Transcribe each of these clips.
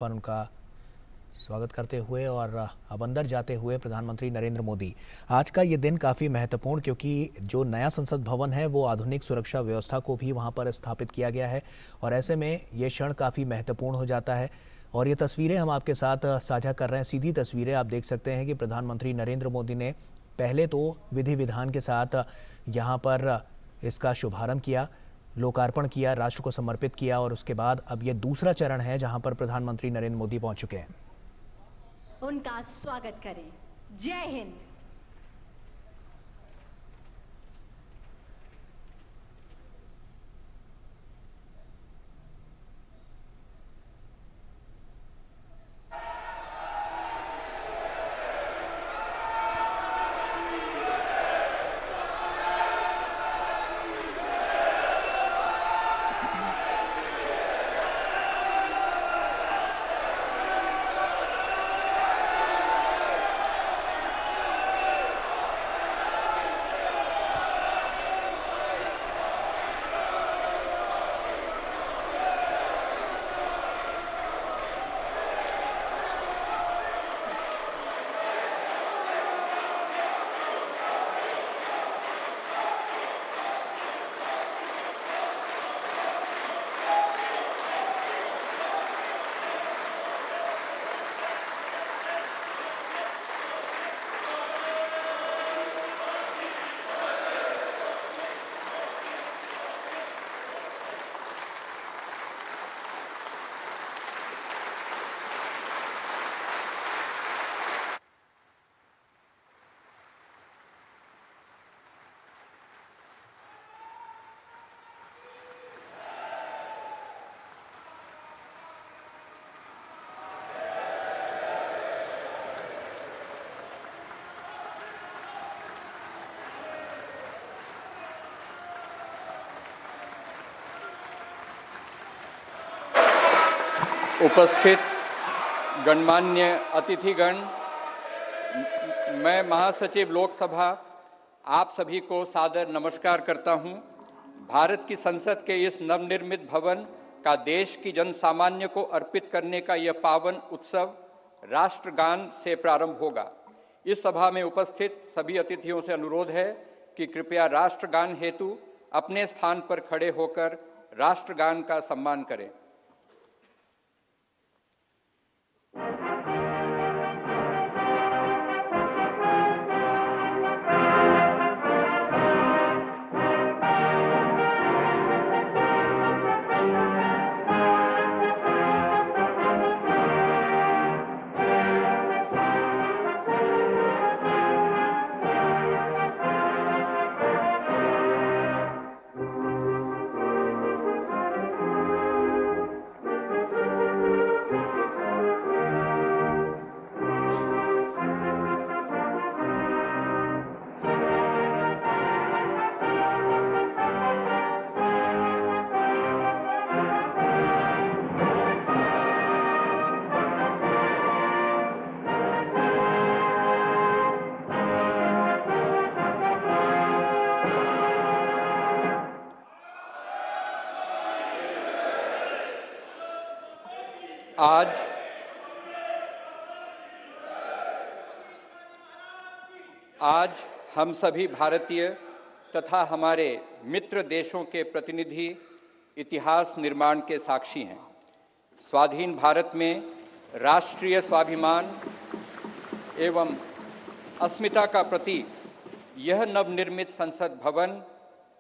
पर उनका स्वागत करते हुए और अब अंदर जाते हुए प्रधानमंत्री नरेंद्र मोदी। आज का ये दिन काफ़ी महत्वपूर्ण, क्योंकि जो नया संसद भवन है वो आधुनिक सुरक्षा व्यवस्था को भी वहाँ पर स्थापित किया गया है और ऐसे में ये क्षण काफ़ी महत्वपूर्ण हो जाता है। और ये तस्वीरें हम आपके साथ साझा कर रहे हैं, सीधी तस्वीरें आप देख सकते हैं कि प्रधानमंत्री नरेंद्र मोदी ने पहले तो विधि विधान के साथ यहाँ पर इसका शुभारंभ किया, लोकार्पण किया, राष्ट्र को समर्पित किया और उसके बाद अब ये दूसरा चरण है जहां पर प्रधानमंत्री नरेंद्र मोदी पहुंच चुके हैं। उनका स्वागत करें। जय हिंद। उपस्थित गणमान्य अतिथिगण, मैं महासचिव लोकसभा आप सभी को सादर नमस्कार करता हूं। भारत की संसद के इस नवनिर्मित भवन का देश की जन सामान्य को अर्पित करने का यह पावन उत्सव राष्ट्रगान से प्रारंभ होगा। इस सभा में उपस्थित सभी अतिथियों से अनुरोध है कि कृपया राष्ट्रगान हेतु अपने स्थान पर खड़े होकर राष्ट्रगान का सम्मान करें। आज हम सभी भारतीय तथा हमारे मित्र देशों के प्रतिनिधि इतिहास निर्माण के साक्षी हैं। स्वाधीन भारत में राष्ट्रीय स्वाभिमान एवं अस्मिता का प्रतीक यह नवनिर्मित संसद भवन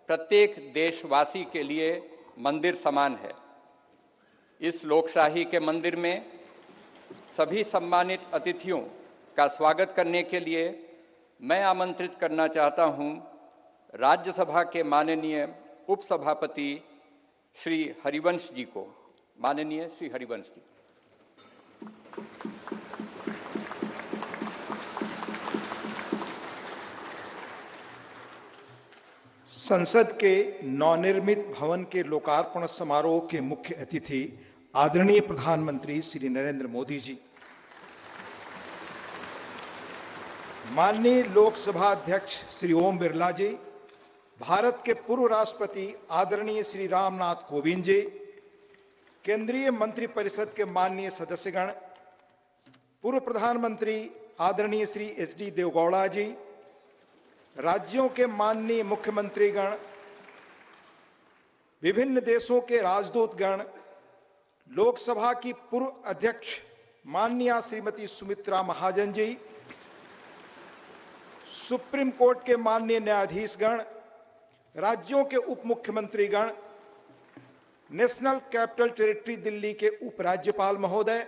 प्रत्येक देशवासी के लिए मंदिर समान है। इस लोकशाही के मंदिर में सभी सम्मानित अतिथियों का स्वागत करने के लिए मैं आमंत्रित करना चाहता हूं राज्यसभा के माननीय उपसभापति श्री हरिवंश जी को। माननीय श्री हरिवंश जी। संसद के नवनिर्मित भवन के लोकार्पण समारोह के मुख्य अतिथि आदरणीय प्रधानमंत्री श्री नरेंद्र मोदी जी, माननीय लोकसभा अध्यक्ष श्री ओम बिरला जी, भारत के पूर्व राष्ट्रपति आदरणीय श्री रामनाथ कोविंद जी, केंद्रीय मंत्रिपरिषद के माननीय सदस्यगण, पूर्व प्रधानमंत्री आदरणीय श्री एच.डी. देवेगौड़ा जी, राज्यों के माननीय मुख्यमंत्रीगण, विभिन्न देशों के राजदूतगण, लोकसभा की पूर्व अध्यक्ष माननीय श्रीमती सुमित्रा महाजन जी, सुप्रीम कोर्ट के माननीय न्यायाधीशगण, राज्यों के उप मुख्यमंत्रीगण, नेशनल कैपिटल टेरिटरी दिल्ली के उपराज्यपाल महोदय,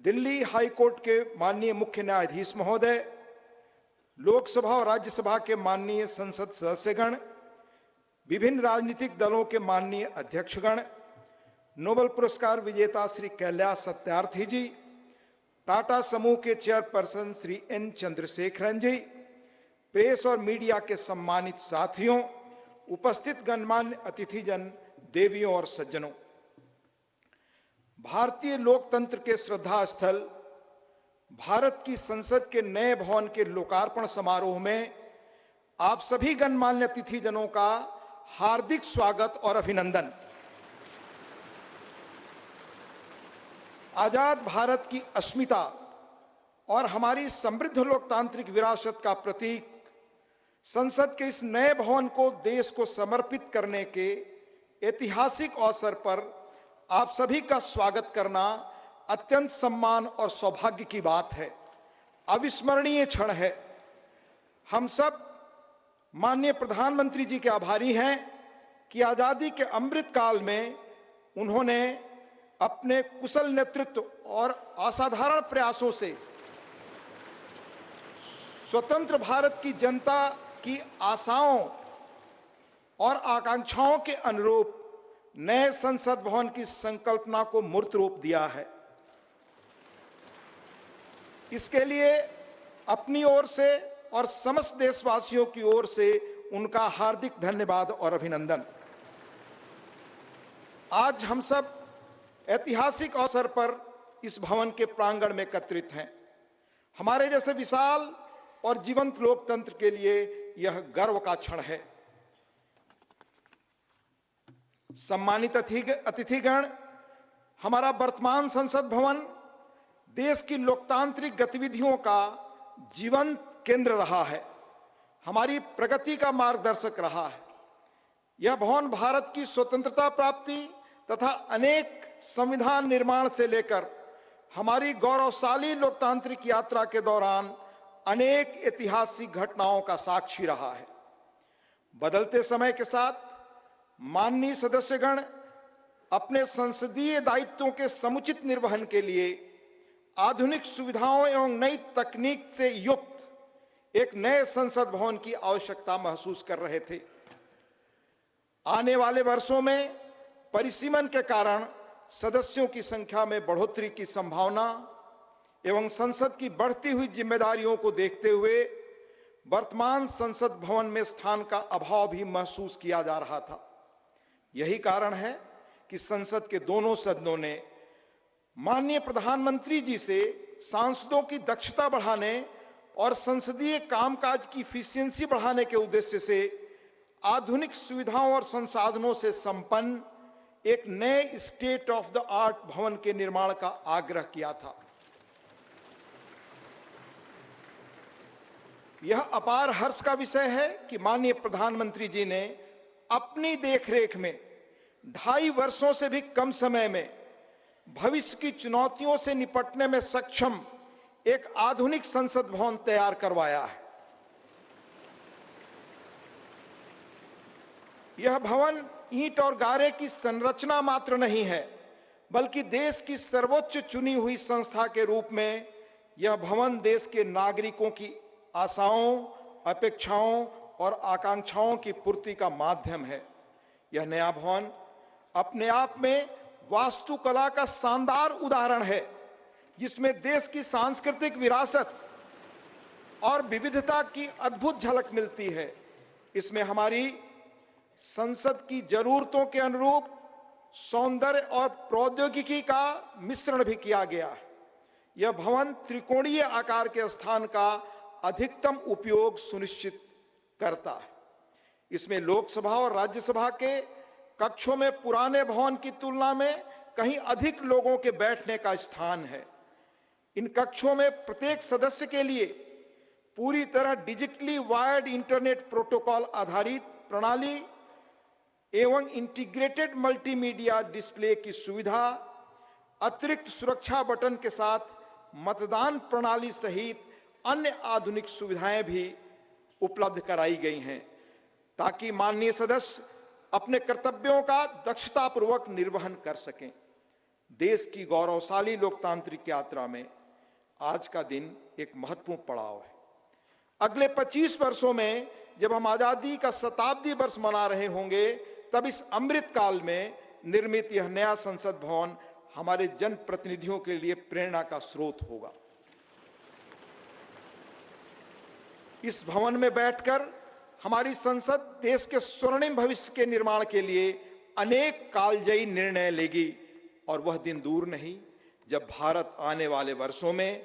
दिल्ली हाई कोर्ट के माननीय मुख्य न्यायाधीश महोदय, लोकसभा और राज्यसभा के माननीय संसद सदस्यगण, विभिन्न राजनीतिक दलों के माननीय अध्यक्षगण, नोबेल पुरस्कार विजेता श्री कैलाश सत्यार्थी जी, टाटा समूह के चेयरपर्सन श्री एन चंद्रशेखरन जी, प्रेस और मीडिया के सम्मानित साथियों, उपस्थित गणमान्य अतिथिजन, देवियों और सज्जनों, भारतीय लोकतंत्र के श्रद्धा स्थल भारत की संसद के नए भवन के लोकार्पण समारोह में आप सभी गणमान्य अतिथिजनों का हार्दिक स्वागत और अभिनंदन। आजाद भारत की अस्मिता और हमारी समृद्ध लोकतांत्रिक विरासत का प्रतीक संसद के इस नए भवन को देश को समर्पित करने के ऐतिहासिक अवसर पर आप सभी का स्वागत करना अत्यंत सम्मान और सौभाग्य की बात है, अविस्मरणीय क्षण है। हम सब माननीय प्रधानमंत्री जी के आभारी हैं कि आजादी के अमृत काल में उन्होंने अपने कुशल नेतृत्व और असाधारण प्रयासों से स्वतंत्र भारत की जनता की आशाओं और आकांक्षाओं के अनुरूप नए संसद भवन की संकल्पना को मूर्त रूप दिया है। इसके लिए अपनी ओर से और समस्त देशवासियों की ओर से उनका हार्दिक धन्यवाद और अभिनंदन। आज हम सब ऐतिहासिक अवसर पर इस भवन के प्रांगण में एकत्रित हैं। हमारे जैसे विशाल और जीवंत लोकतंत्र के लिए यह गर्व का क्षण है। सम्मानित अतिथिगण, हमारा वर्तमान संसद भवन देश की लोकतांत्रिक गतिविधियों का जीवंत केंद्र रहा है, हमारी प्रगति का मार्गदर्शक रहा है। यह भवन भारत की स्वतंत्रता प्राप्ति तथा अनेक संविधान निर्माण से लेकर हमारी गौरवशाली लोकतांत्रिक यात्रा के दौरान अनेक ऐतिहासिक घटनाओं का साक्षी रहा है। बदलते समय के साथ माननीय सदस्यगण अपने संसदीय दायित्वों के समुचित निर्वहन के लिए आधुनिक सुविधाओं एवं नई तकनीक से युक्त एक नए संसद भवन की आवश्यकता महसूस कर रहे थे। आने वाले वर्षों में परिसीमन के कारण सदस्यों की संख्या में बढ़ोतरी की संभावना एवं संसद की बढ़ती हुई जिम्मेदारियों को देखते हुए वर्तमान संसद भवन में स्थान का अभाव भी महसूस किया जा रहा था। यही कारण है कि संसद के दोनों सदनों ने माननीय प्रधानमंत्री जी से सांसदों की दक्षता बढ़ाने और संसदीय कामकाज की इफिशियंसी बढ़ाने के उद्देश्य से आधुनिक सुविधाओं और संसाधनों से संपन्न एक नए स्टेट ऑफ द आर्ट भवन के निर्माण का आग्रह किया था। यह अपार हर्ष का विषय है कि माननीय प्रधानमंत्री जी ने अपनी देखरेख में 2.5 वर्षों से भी कम समय में भविष्य की चुनौतियों से निपटने में सक्षम एक आधुनिक संसद भवन तैयार करवाया है। यह भवन ईंट और गारे की संरचना मात्र नहीं है, बल्कि देश की सर्वोच्च चुनी हुई संस्था के रूप में यह भवन देश के नागरिकों की आशाओं, अपेक्षाओं और आकांक्षाओं की पूर्ति का माध्यम है। यह नया भवन अपने आप में वास्तुकला का शानदार उदाहरण है, जिसमें देश की सांस्कृतिक विरासत और विविधता की अद्भुत झलक मिलती है। इसमें हमारी संसद की जरूरतों के अनुरूप सौंदर्य और प्रौद्योगिकी का मिश्रण भी किया गया है। यह भवन त्रिकोणीय आकार के स्थान का अधिकतम उपयोग सुनिश्चित करता है। इसमें लोकसभा और राज्यसभा के कक्षों में पुराने भवन की तुलना में कहीं अधिक लोगों के बैठने का स्थान है। इन कक्षों में प्रत्येक सदस्य के लिए पूरी तरह डिजिटली वायर्ड इंटरनेट प्रोटोकॉल आधारित प्रणाली एवं इंटीग्रेटेड मल्टीमीडिया डिस्प्ले की सुविधा, अतिरिक्त सुरक्षा बटन के साथ मतदान प्रणाली सहित अन्य आधुनिक सुविधाएं भी उपलब्ध कराई गई हैं, ताकि माननीय सदस्य अपने कर्तव्यों का दक्षतापूर्वक निर्वहन कर सकें। देश की गौरवशाली लोकतांत्रिक यात्रा में आज का दिन एक महत्वपूर्ण पड़ाव है। अगले 25 वर्षों में जब हम आजादी का शताब्दी वर्ष मना रहे होंगे, तब इस अमृत काल में निर्मित यह नया संसद भवन हमारे जनप्रतिनिधियों के लिए प्रेरणा का स्रोत होगा। इस भवन में बैठकर हमारी संसद देश के स्वर्णिम भविष्य के निर्माण के लिए अनेक कालजयी निर्णय लेगी, और वह दिन दूर नहीं जब भारत आने वाले वर्षों में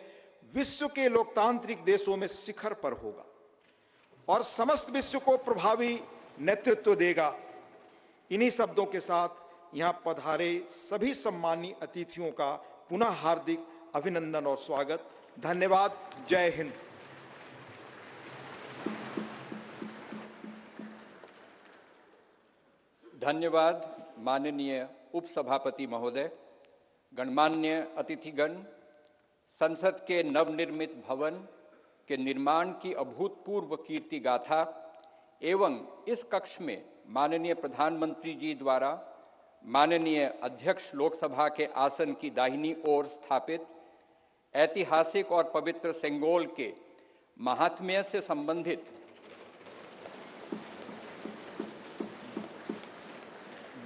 विश्व के लोकतांत्रिक देशों में शिखर पर होगा और समस्त विश्व को प्रभावी नेतृत्व देगा। इन्हीं शब्दों के साथ यहां पधारे सभी सम्मानीय अतिथियों का पुनः हार्दिक अभिनंदन और स्वागत। धन्यवाद। जय हिंद। धन्यवाद माननीय उपसभापति महोदय। गणमान्य अतिथिगण, संसद के नवनिर्मित भवन के निर्माण की अभूतपूर्व कीर्ति गाथा एवं इस कक्ष में माननीय प्रधानमंत्री जी द्वारा माननीय अध्यक्ष लोकसभा के आसन की दाहिनी ओर स्थापित ऐतिहासिक और पवित्र सेंगोल के महात्म्य से संबंधित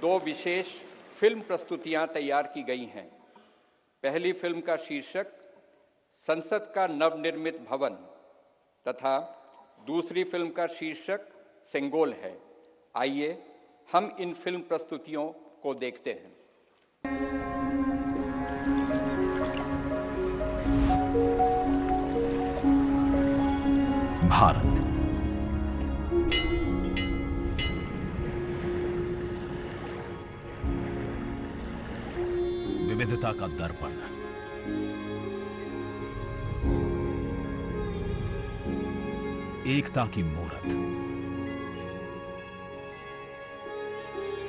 दो विशेष फिल्म प्रस्तुतियां तैयार की गई हैं। पहली फिल्म का शीर्षक संसद का नवनिर्मित भवन तथा दूसरी फिल्म का शीर्षक सेंगोल है। आइए हम इन फिल्म प्रस्तुतियों को देखते हैं। भारत विविधता का दर्पण, एकता की मूरत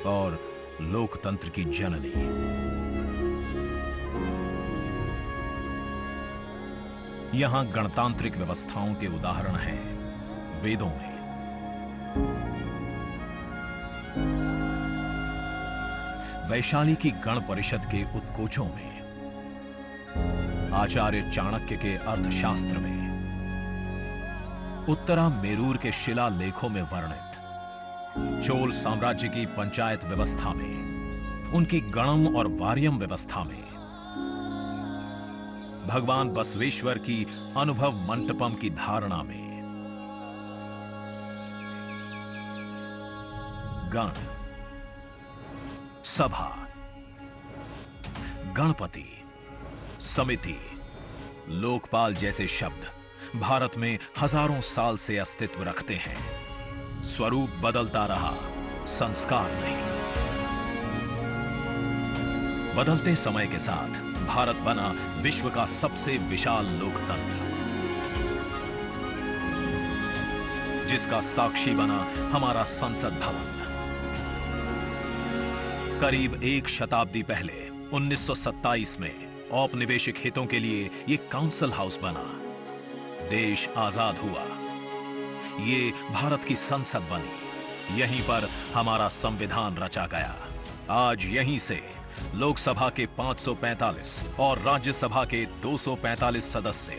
और लोकतंत्र की जननी। यहां गणतांत्रिक व्यवस्थाओं के उदाहरण हैं वेदों में। वैशाली की गण परिषद के उत्कोचों में, आचार्य चाणक्य के अर्थशास्त्र में, उत्तरा मेरूर के शिलालेखों में वर्णित चोल साम्राज्य की पंचायत व्यवस्था में, उनकी गणम और वार्यम व्यवस्था में, भगवान बसवेश्वर की अनुभव मंटपम की धारणा में, गण, सभा, गणपति, समिति, लोकपाल जैसे शब्द भारत में हजारों साल से अस्तित्व रखते हैं। स्वरूप बदलता रहा, संस्कार नहीं। बदलते समय के साथ भारत बना विश्व का सबसे विशाल लोकतंत्र, जिसका साक्षी बना हमारा संसद भवन। करीब एक शताब्दी पहले 1927 में औपनिवेशिक हितों के लिए यह काउंसिल हाउस बना। देश आजाद हुआ, ये भारत की संसद बनी। यहीं पर हमारा संविधान रचा गया। आज यहीं से लोकसभा के 545 और राज्यसभा के 245 सदस्य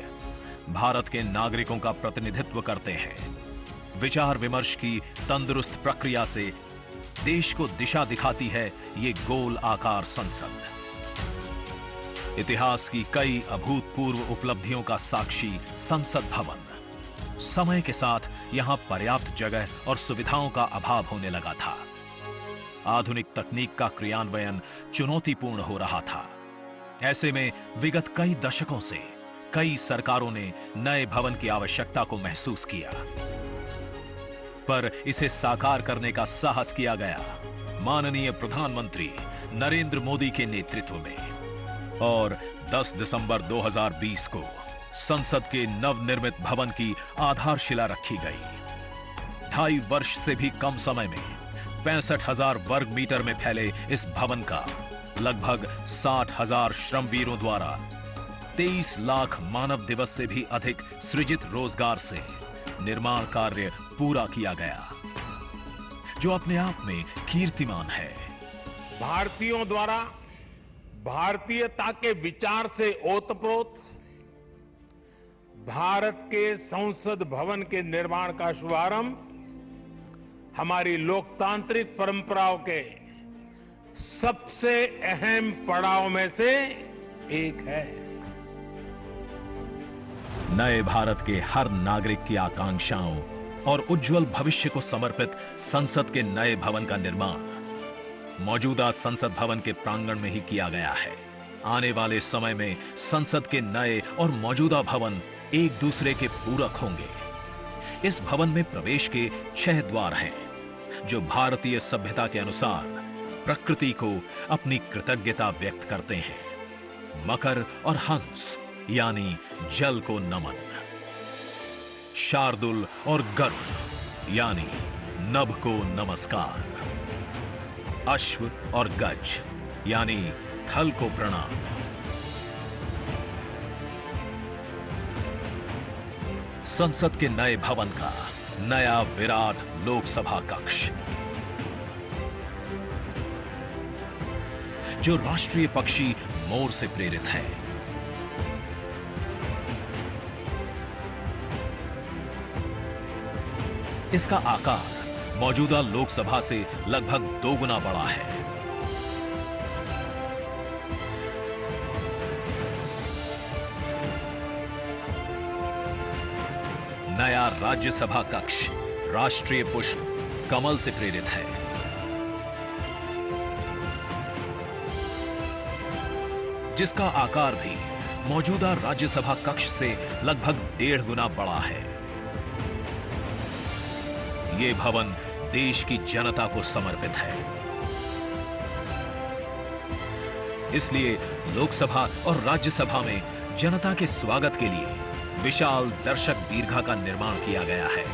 भारत के नागरिकों का प्रतिनिधित्व करते हैं। विचार विमर्श की तंदुरुस्त प्रक्रिया से देश को दिशा दिखाती है ये गोल आकार संसद। इतिहास की कई अभूतपूर्व उपलब्धियों का साक्षी संसद भवन। समय के साथ यहां पर्याप्त जगह और सुविधाओं का अभाव होने लगा था। आधुनिक तकनीक का क्रियान्वयन चुनौतीपूर्ण हो रहा था। ऐसे में विगत कई दशकों से कई सरकारों ने नए भवन की आवश्यकता को महसूस किया, पर इसे साकार करने का साहस किया गया। माननीय प्रधानमंत्री नरेंद्र मोदी के नेतृत्व में और 10 दिसंबर 2020 को संसद के नवनिर्मित भवन की आधारशिला रखी गई। 2.5 वर्ष से भी कम समय में 65,000 वर्ग मीटर में फैले इस भवन का लगभग 60,000 श्रमवीरों द्वारा 23 लाख मानव दिवस से भी अधिक सृजित रोजगार से निर्माण कार्य पूरा किया गया, जो अपने आप में कीर्तिमान है। भारतीयों द्वारा भारतीयता के विचार से ओतप्रोत भारत के संसद भवन के निर्माण का शुभारंभ हमारी लोकतांत्रिक परंपराओं के सबसे अहम पड़ाव में से एक है। नए भारत के हर नागरिक की आकांक्षाओं और उज्जवल भविष्य को समर्पित संसद के नए भवन का निर्माण मौजूदा संसद भवन के प्रांगण में ही किया गया है। आने वाले समय में संसद के नए और मौजूदा भवन एक दूसरे के पूरक होंगे। इस भवन में प्रवेश के 6 द्वार हैं, जो भारतीय सभ्यता के अनुसार प्रकृति को अपनी कृतज्ञता व्यक्त करते हैं। मकर और हंस यानी जल को नमन, शार्दुल और गरुड़ यानी नभ को नमस्कार, अश्व और गज यानी थल को प्रणाम। संसद के नए भवन का नया विराट लोकसभा कक्ष, जो राष्ट्रीय पक्षी मोर से प्रेरित है। इसका आकार मौजूदा लोकसभा से लगभग 2 गुना बड़ा है। नया राज्यसभा कक्ष राष्ट्रीय पुष्प कमल से प्रेरित है। जिसका आकार भी मौजूदा राज्यसभा कक्ष से लगभग 1.5 गुना बड़ा है। ये भवन देश की जनता को समर्पित है, इसलिए लोकसभा और राज्यसभा में जनता के स्वागत के लिए विशाल दर्शक दीर्घा का निर्माण किया गया है।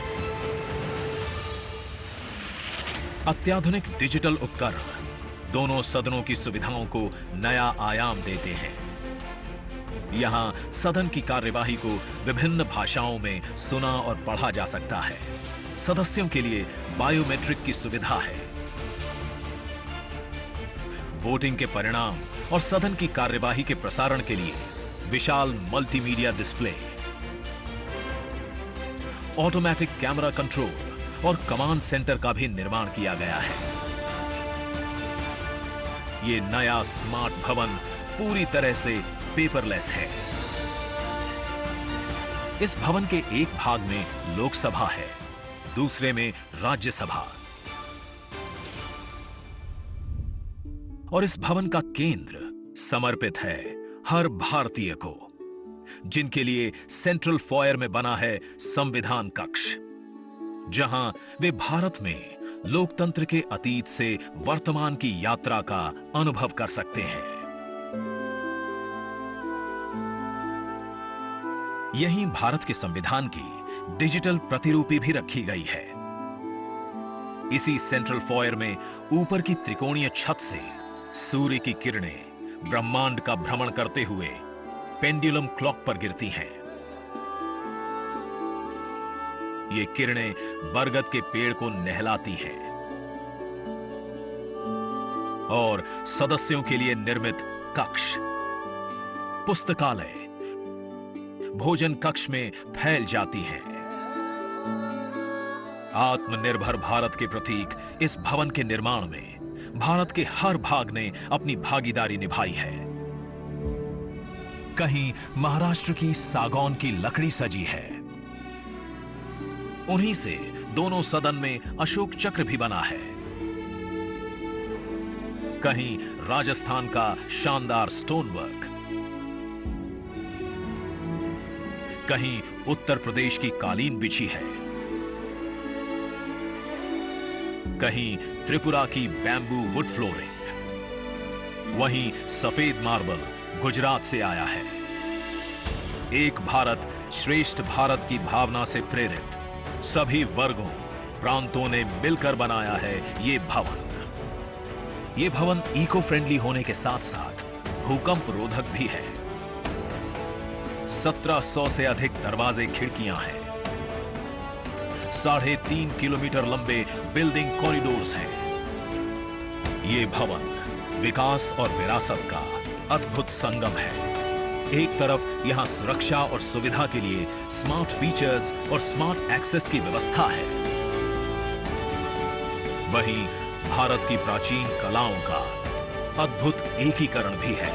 अत्याधुनिक डिजिटल उपकरण दोनों सदनों की सुविधाओं को नया आयाम देते हैं। यहां सदन की कार्यवाही को विभिन्न भाषाओं में सुना और पढ़ा जा सकता है। सदस्यों के लिए बायोमेट्रिक की सुविधा है। वोटिंग के परिणाम और सदन की कार्यवाही के प्रसारण के लिए विशाल multimedia display, automatic camera control और कमांड सेंटर का भी निर्माण किया गया है। ये नया स्मार्ट भवन पूरी तरह से पेपरलेस है। इस भवन के एक भाग में लोकसभा है, दूसरे में राज्यसभा। और इस भवन का केंद्र समर्पित है हर भारतीय को, जिनके लिए सेंट्रल फॉयर में बना है संविधान कक्ष, जहां वे भारत में लोकतंत्र के अतीत से वर्तमान की यात्रा का अनुभव कर सकते हैं। यहीं भारत के संविधान की डिजिटल प्रतिरूपी भी रखी गई है। इसी सेंट्रल फॉयर में ऊपर की त्रिकोणीय छत से सूर्य की किरणें ब्रह्मांड का भ्रमण करते हुए पेंडुलम क्लॉक पर गिरती हैं। ये किरणें बरगद के पेड़ को नहलाती हैं और सदस्यों के लिए निर्मित कक्ष, पुस्तकालय, भोजन कक्ष में फैल जाती हैं। आत्मनिर्भर भारत के प्रतीक इस भवन के निर्माण में भारत के हर भाग ने अपनी भागीदारी निभाई है। कहीं महाराष्ट्र की सागौन की लकड़ी सजी है, उन्हीं से दोनों सदन में अशोक चक्र भी बना है। कहीं राजस्थान का शानदार स्टोन वर्क, कहीं उत्तर प्रदेश की कालीन बिछी है, कहीं त्रिपुरा की बैम्बू वुड फ्लोरिंग, वहीं सफेद मार्बल गुजरात से आया है। एक भारत श्रेष्ठ भारत की भावना से प्रेरित सभी वर्गों प्रांतों ने मिलकर बनाया है ये भवन। ये भवन इको फ्रेंडली होने के साथ साथ भूकंप रोधक भी है। 1700 से अधिक दरवाजे खिड़कियां हैं। 3.5 किलोमीटर लंबे बिल्डिंग कॉरिडोर्स हैं। ये भवन विकास और विरासत का अद्भुत संगम है। एक तरफ यहां सुरक्षा और सुविधा के लिए स्मार्ट फीचर्स और स्मार्ट एक्सेस की व्यवस्था है, वहीं भारत की प्राचीन कलाओं का अद्भुत एकीकरण भी है।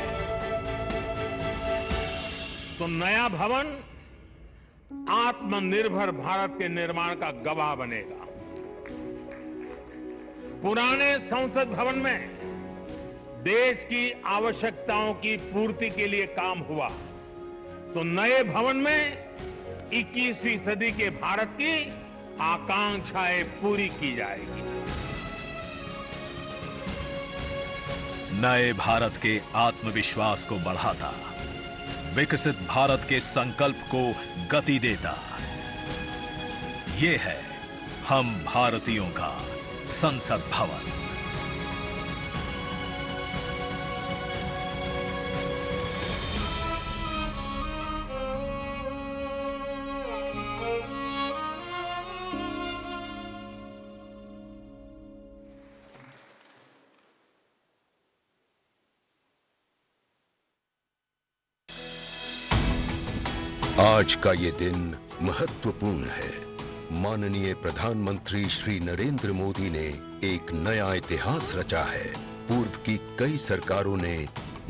तो नया भवन आत्मनिर्भर भारत के निर्माण का गवाह बनेगा। पुराने संसद भवन में देश की आवश्यकताओं की पूर्ति के लिए काम हुआ, तो नए भवन में 21वीं सदी के भारत की आकांक्षाएं पूरी की जाएगी। नए भारत के आत्मविश्वास को बढ़ाता, विकसित भारत के संकल्प को गति देता, ये है हम भारतीयों का संसद भवन। आज का ये दिन महत्वपूर्ण है। माननीय प्रधानमंत्री श्री नरेंद्र मोदी ने एक नया इतिहास रचा है। पूर्व की कई सरकारों ने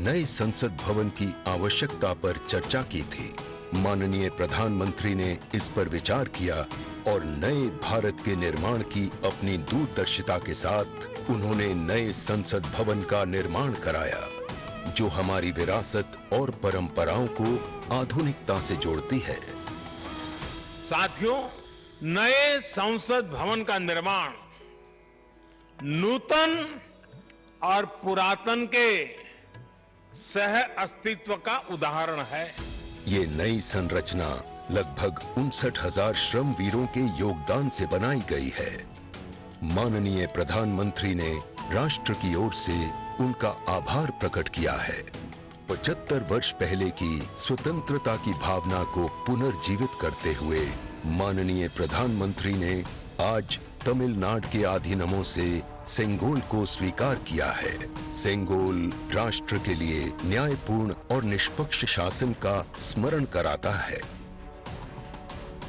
नए संसद भवन की आवश्यकता पर चर्चा की थी। माननीय प्रधानमंत्री ने इस पर विचार किया और नए भारत के निर्माण की अपनी दूरदर्शिता के साथ उन्होंने नए संसद भवन का निर्माण कराया, जो हमारी विरासत और परंपराओं को आधुनिकता से जोड़ती है। साथियों, नए संसद भवन का निर्माण नूतन और पुरातन के सह अस्तित्व का उदाहरण है। ये नई संरचना लगभग 59,000 श्रमवीरों के योगदान से बनाई गई है। माननीय प्रधानमंत्री ने राष्ट्र की ओर से उनका आभार प्रकट किया है। 75 वर्ष पहले की स्वतंत्रता की भावना को पुनर्जीवित करते हुए माननीय प्रधानमंत्री ने आज तमिलनाडु के अधीनमों से सेंगोल को स्वीकार किया है। सेंगोल राष्ट्र के लिए न्यायपूर्ण और निष्पक्ष शासन का स्मरण कराता है।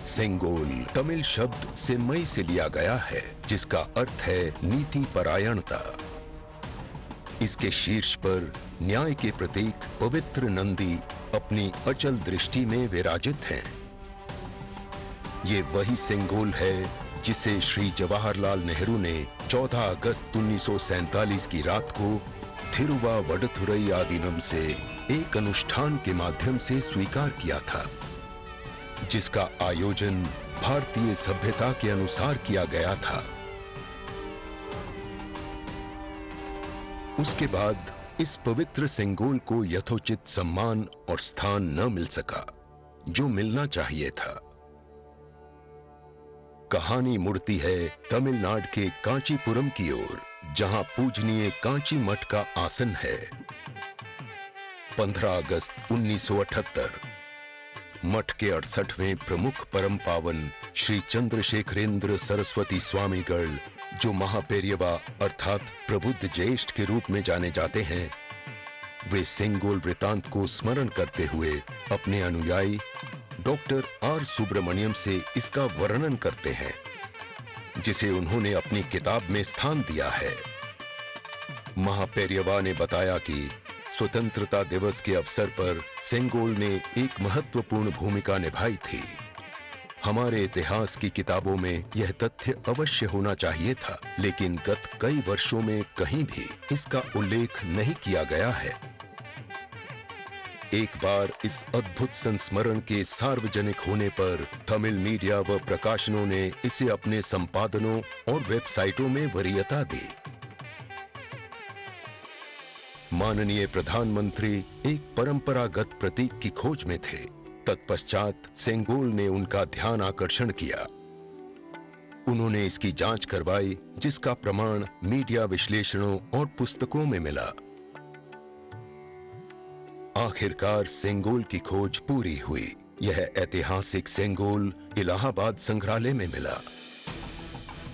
सेंगोल तमिल शब्द सेम्मई से लिया गया है, जिसका अर्थ है नीति परायणता। इसके शीर्ष पर न्याय के प्रतीक पवित्र नंदी अपनी अचल दृष्टि में विराजित हैं। ये वही सेंगोल है जिसे श्री जवाहरलाल नेहरू ने 14 अगस्त 1947 की रात को थिरुवावडथुरई आदीनम से एक अनुष्ठान के माध्यम से स्वीकार किया था, जिसका आयोजन भारतीय सभ्यता के अनुसार किया गया था। उसके बाद इस पवित्र सेंगोल को यथोचित सम्मान और स्थान न मिल सका, जो मिलना चाहिए था। कहानी मुड़ती है तमिलनाडु के कांचीपुरम की ओर, जहां पूजनीय कांची मठ का आसन है। 15 अगस्त 1978 मठ के 68वें प्रमुख परम पावन श्री चंद्रशेखरेंद्र सरस्वती स्वामीगढ़, जो महापेरियवा अर्थात प्रबुद्ध ज्येष्ठ के रूप में जाने जाते हैं, वे सेंगोल वृतांत को स्मरण करते हुए अपने अनुयायी डॉक्टर आर सुब्रमण्यम से इसका वर्णन करते हैं, जिसे उन्होंने अपनी किताब में स्थान दिया है। महापेरियवा ने बताया कि स्वतंत्रता दिवस के अवसर पर सेंगोल ने एक महत्वपूर्ण भूमिका निभाई थी। हमारे इतिहास की किताबों में यह तथ्य अवश्य होना चाहिए था, लेकिन गत कई वर्षों में कहीं भी इसका उल्लेख नहीं किया गया है। एक बार इस अद्भुत संस्मरण के सार्वजनिक होने पर तमिल मीडिया व प्रकाशनों ने इसे अपने संपादनों और वेबसाइटों में वरीयता दी। माननीय प्रधानमंत्री एक परंपरागत प्रतीक की खोज में थे। तत्पश्चात सेंगोल ने उनका ध्यान आकर्षण किया। उन्होंने इसकी जांच करवाई, जिसका प्रमाण मीडिया विश्लेषणों और पुस्तकों में मिला। आखिरकार सेंगोल की खोज पूरी हुई। यह ऐतिहासिक सेंगोल इलाहाबाद संग्रहालय में मिला।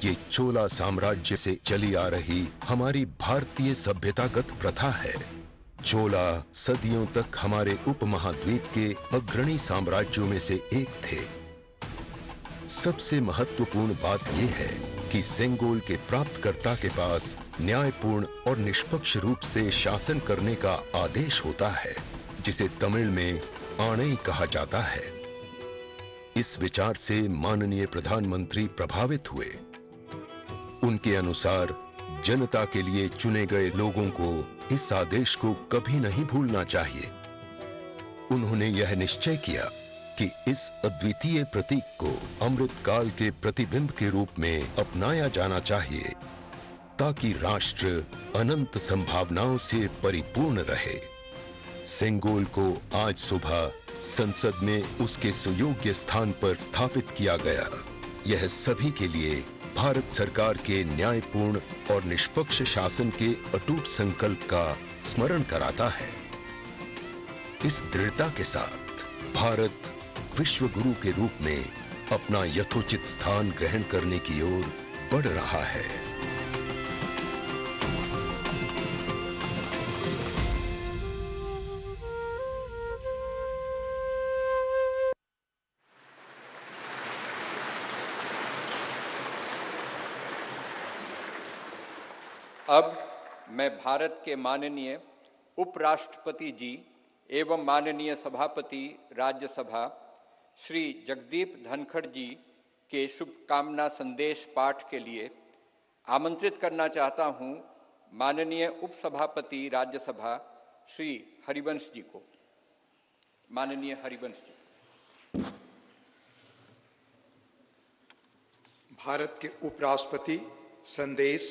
ये चोला साम्राज्य से चली आ रही हमारी भारतीय सभ्यतागत प्रथा है। चोला सदियों तक हमारे उपमहाद्वीप के अग्रणी साम्राज्यों में से एक थे। सबसे महत्वपूर्ण बात यह है कि सेंगोल के प्राप्तकर्ता के पास न्यायपूर्ण और निष्पक्ष रूप से शासन करने का आदेश होता है, जिसे तमिल में आणई कहा जाता है। इस विचार से माननीय प्रधानमंत्री प्रभावित हुए। उनके अनुसार जनता के लिए चुने गए लोगों को इस आदेश को कभी नहीं भूलना चाहिए। उन्होंने यह निश्चय किया कि इस अद्वितीय प्रतीक को अमृतकाल के प्रतिबिंब के रूप में अपनाया जाना चाहिए, ताकि राष्ट्र अनंत संभावनाओं से परिपूर्ण रहे। सेंगोल को आज सुबह संसद में उसके सुयोग्य स्थान पर स्थापित किया गया। यह सभी के लिए भारत सरकार के न्यायपूर्ण और निष्पक्ष शासन के अटूट संकल्प का स्मरण कराता है। इस दृढ़ता के साथ भारत विश्व गुरु के रूप में अपना यथोचित स्थान ग्रहण करने की ओर बढ़ रहा है। अब मैं भारत के माननीय उपराष्ट्रपति जी एवं माननीय सभापति राज्यसभा श्री जगदीप धनखड़ जी के शुभकामना संदेश पाठ के लिए आमंत्रित करना चाहता हूं माननीय उपसभापति राज्यसभा श्री हरिवंश जी को। माननीय हरिवंश जी। भारत के उपराष्ट्रपति संदेश।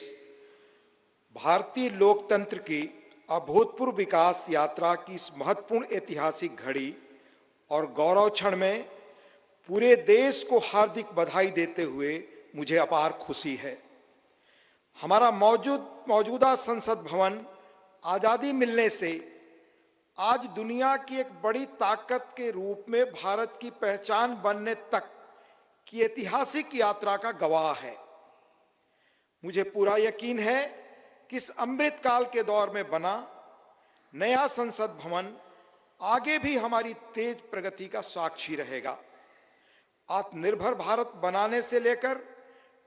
भारतीय लोकतंत्र की अभूतपूर्व विकास यात्रा की इस महत्वपूर्ण ऐतिहासिक घड़ी और गौरव क्षण में पूरे देश को हार्दिक बधाई देते हुए मुझे अपार खुशी है। हमारा मौजूदा संसद भवन आज़ादी मिलने से आज दुनिया की एक बड़ी ताकत के रूप में भारत की पहचान बनने तक की ऐतिहासिक यात्रा का गवाह है। मुझे पूरा यकीन है कि इस अमृत काल के दौर में बना नया संसद भवन आगे भी हमारी तेज प्रगति का साक्षी रहेगा। आत्मनिर्भर भारत बनाने से लेकर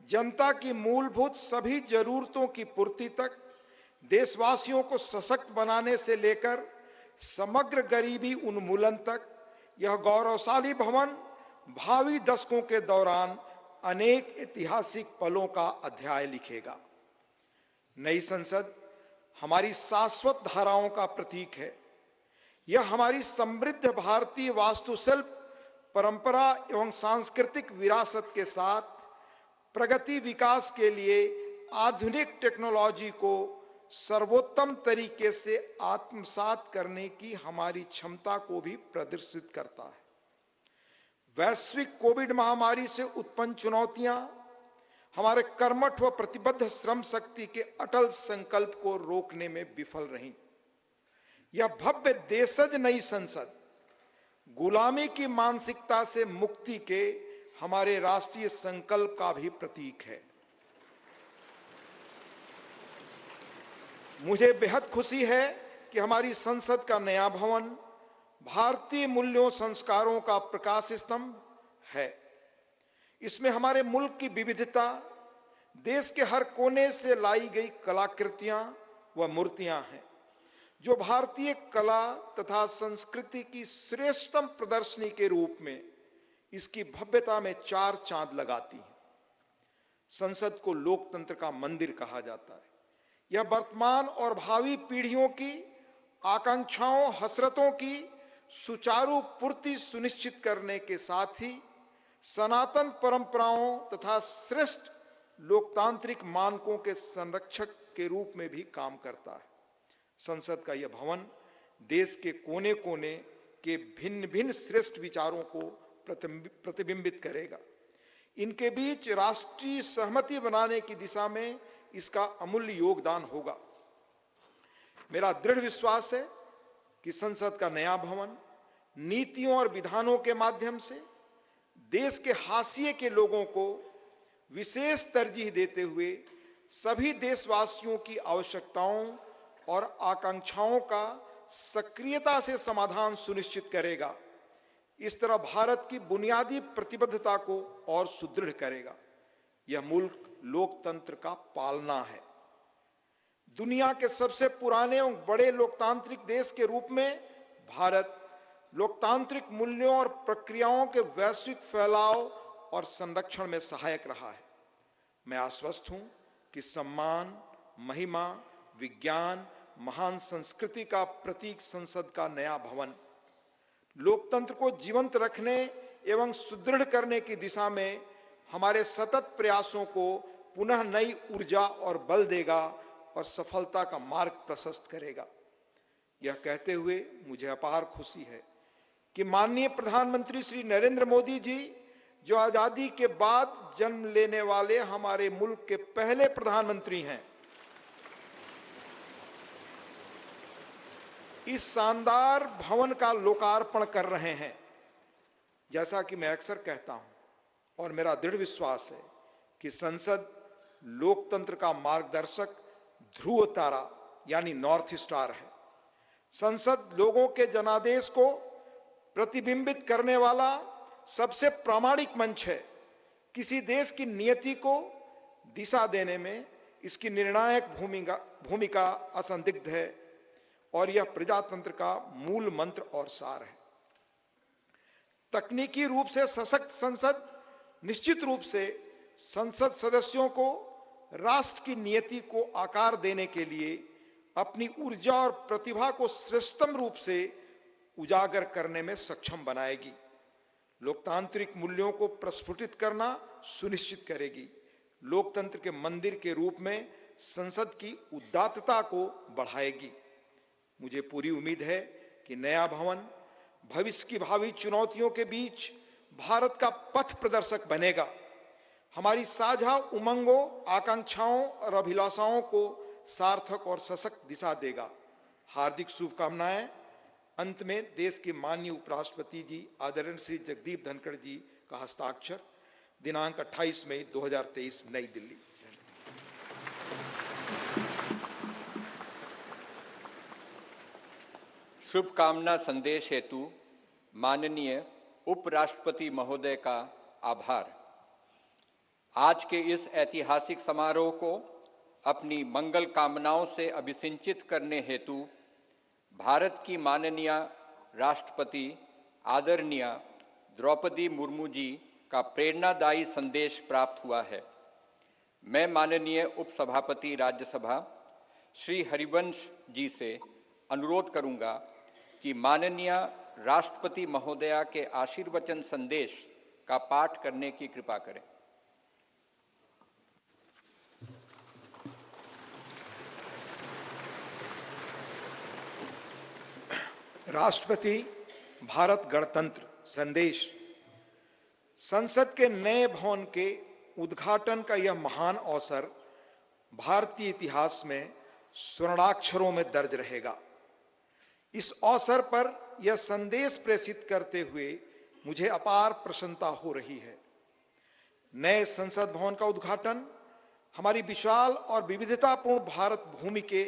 जनता की मूलभूत सभी जरूरतों की पूर्ति तक, देशवासियों को सशक्त बनाने से लेकर समग्र गरीबी उन्मूलन तक, यह गौरवशाली भवन भावी दशकों के दौरान अनेक ऐतिहासिक पलों का अध्याय लिखेगा। नई संसद हमारी शाश्वत धाराओं का प्रतीक है। यह हमारी समृद्ध भारतीय वास्तुशिल्प, परंपरा एवं सांस्कृतिक विरासत के साथ प्रगति विकास के लिए आधुनिक टेक्नोलॉजी को सर्वोत्तम तरीके से आत्मसात करने की हमारी क्षमता को भी प्रदर्शित करता है। वैश्विक कोविड महामारी से उत्पन्न चुनौतियां हमारे कर्मठ व प्रतिबद्ध श्रम शक्ति के अटल संकल्प को रोकने में विफल रहीं। यह भव्य देशज नई संसद गुलामी की मानसिकता से मुक्ति के हमारे राष्ट्रीय संकल्प का भी प्रतीक है। मुझे बेहद खुशी है कि हमारी संसद का नया भवन भारतीय मूल्यों संस्कारों का प्रकाश स्तंभ है। इसमें हमारे मुल्क की विविधता, देश के हर कोने से लाई गई कलाकृतियां व मूर्तियां हैं, जो भारतीय कला तथा संस्कृति की श्रेष्ठतम प्रदर्शनी के रूप में इसकी भव्यता में चार चांद लगाती हैं। संसद को लोकतंत्र का मंदिर कहा जाता है। यह वर्तमान और भावी पीढ़ियों की आकांक्षाओं, हसरतों की सुचारू पूर्ति सुनिश्चित करने के साथ ही सनातन परंपराओं तथा श्रेष्ठ लोकतांत्रिक मानकों के संरक्षक के रूप में भी काम करता है। संसद का यह भवन देश के कोने कोने के भिन्न भिन्न श्रेष्ठ विचारों को प्रतिबिंबित करेगा। इनके बीच राष्ट्रीय सहमति बनाने की दिशा में इसका अमूल्य योगदान होगा। मेरा दृढ़ विश्वास है कि संसद का नया भवन नीतियों और विधानों के माध्यम से देश के हाशिए के लोगों को विशेष तरजीह देते हुए सभी देशवासियों की आवश्यकताओं और आकांक्षाओं का सक्रियता से समाधान सुनिश्चित करेगा। इस तरह भारत की बुनियादी प्रतिबद्धता को और सुदृढ़ करेगा। यह मुल्क लोकतंत्र का पालना है। दुनिया के सबसे पुराने और बड़े लोकतांत्रिक देश के रूप में भारत लोकतांत्रिक मूल्यों और प्रक्रियाओं के वैश्विक फैलाव और संरक्षण में सहायक रहा है। मैं आश्वस्त हूं कि सम्मान, महिमा, विज्ञान, महान संस्कृति का प्रतीक संसद का नया भवन लोकतंत्र को जीवंत रखने एवं सुदृढ़ करने की दिशा में हमारे सतत प्रयासों को पुनः नई ऊर्जा और बल देगा और सफलता का मार्ग प्रशस्त करेगा। यह कहते हुए मुझे अपार खुशी है कि माननीय प्रधानमंत्री श्री नरेंद्र मोदी जी, जो आजादी के बाद जन्म लेने वाले हमारे मुल्क के पहले प्रधानमंत्री हैं, इस शानदार भवन का लोकार्पण कर रहे हैं। जैसा कि मैं अक्सर कहता हूं और मेरा दृढ़ विश्वास है कि संसद लोकतंत्र का मार्गदर्शक ध्रुव तारा यानी नॉर्थ स्टार है। संसद लोगों के जनादेश को प्रतिबिंबित करने वाला सबसे प्रामाणिक मंच है। किसी देश की नियति को दिशा देने में इसकी निर्णायक भूमिका असंदिग्ध है और यह प्रजातंत्र का मूल मंत्र और सार है। तकनीकी रूप से सशक्त संसद निश्चित रूप से संसद सदस्यों को राष्ट्र की नियति को आकार देने के लिए अपनी ऊर्जा और प्रतिभा को श्रेष्ठतम रूप से उजागर करने में सक्षम बनाएगी। लोकतांत्रिक मूल्यों को प्रस्फुटित करना सुनिश्चित करेगी। लोकतंत्र के मंदिर के रूप में संसद की उदात्तता को बढ़ाएगी। मुझे पूरी उम्मीद है कि नया भवन भविष्य की भावी चुनौतियों के बीच भारत का पथ प्रदर्शक बनेगा। हमारी साझा उमंगों, आकांक्षाओं और अभिलाषाओं को सार्थक और सशक्त दिशा देगा। हार्दिक शुभकामनाएं। अंत में देश के माननीय उपराष्ट्रपति जी आदरणीय श्री जगदीप धनखड़ जी का हस्ताक्षर, दिनांक 28 मई 2023, नई दिल्ली। शुभकामना संदेश हेतु माननीय उपराष्ट्रपति महोदय का आभार। आज के इस ऐतिहासिक समारोह को अपनी मंगल कामनाओं से अभिसिंचित करने हेतु भारत की माननीय राष्ट्रपति आदरणीय द्रौपदी मुर्मू जी का प्रेरणादायी संदेश प्राप्त हुआ है। मैं माननीय उपसभापति राज्यसभा श्री हरिवंश जी से अनुरोध करूंगा कि माननीय राष्ट्रपति महोदया के आशीर्वचन संदेश का पाठ करने की कृपा करें। राष्ट्रपति भारत गणतंत्र संदेश। संसद के नए भवन के उद्घाटन का यह महान अवसर भारतीय इतिहास में स्वर्णाक्षरों में दर्ज रहेगा। इस अवसर पर यह संदेश प्रेषित करते हुए मुझे अपार प्रसन्नता हो रही है। नए संसद भवन का उद्घाटन हमारी विशाल और विविधतापूर्ण भारत भूमि के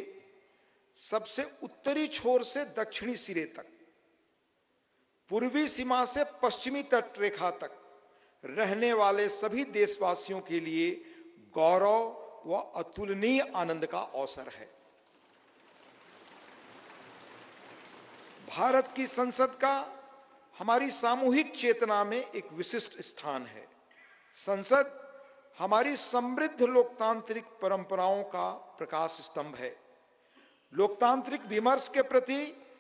सबसे उत्तरी छोर से दक्षिणी सिरे तक, पूर्वी सीमा से पश्चिमी तट रेखा तक रहने वाले सभी देशवासियों के लिए गौरव व अतुलनीय आनंद का अवसर है। भारत की संसद का हमारी सामूहिक चेतना में एक विशिष्ट स्थान है। संसद हमारी समृद्ध लोकतांत्रिक परंपराओं का प्रकाश स्तंभ है। लोकतांत्रिक विमर्श के प्रति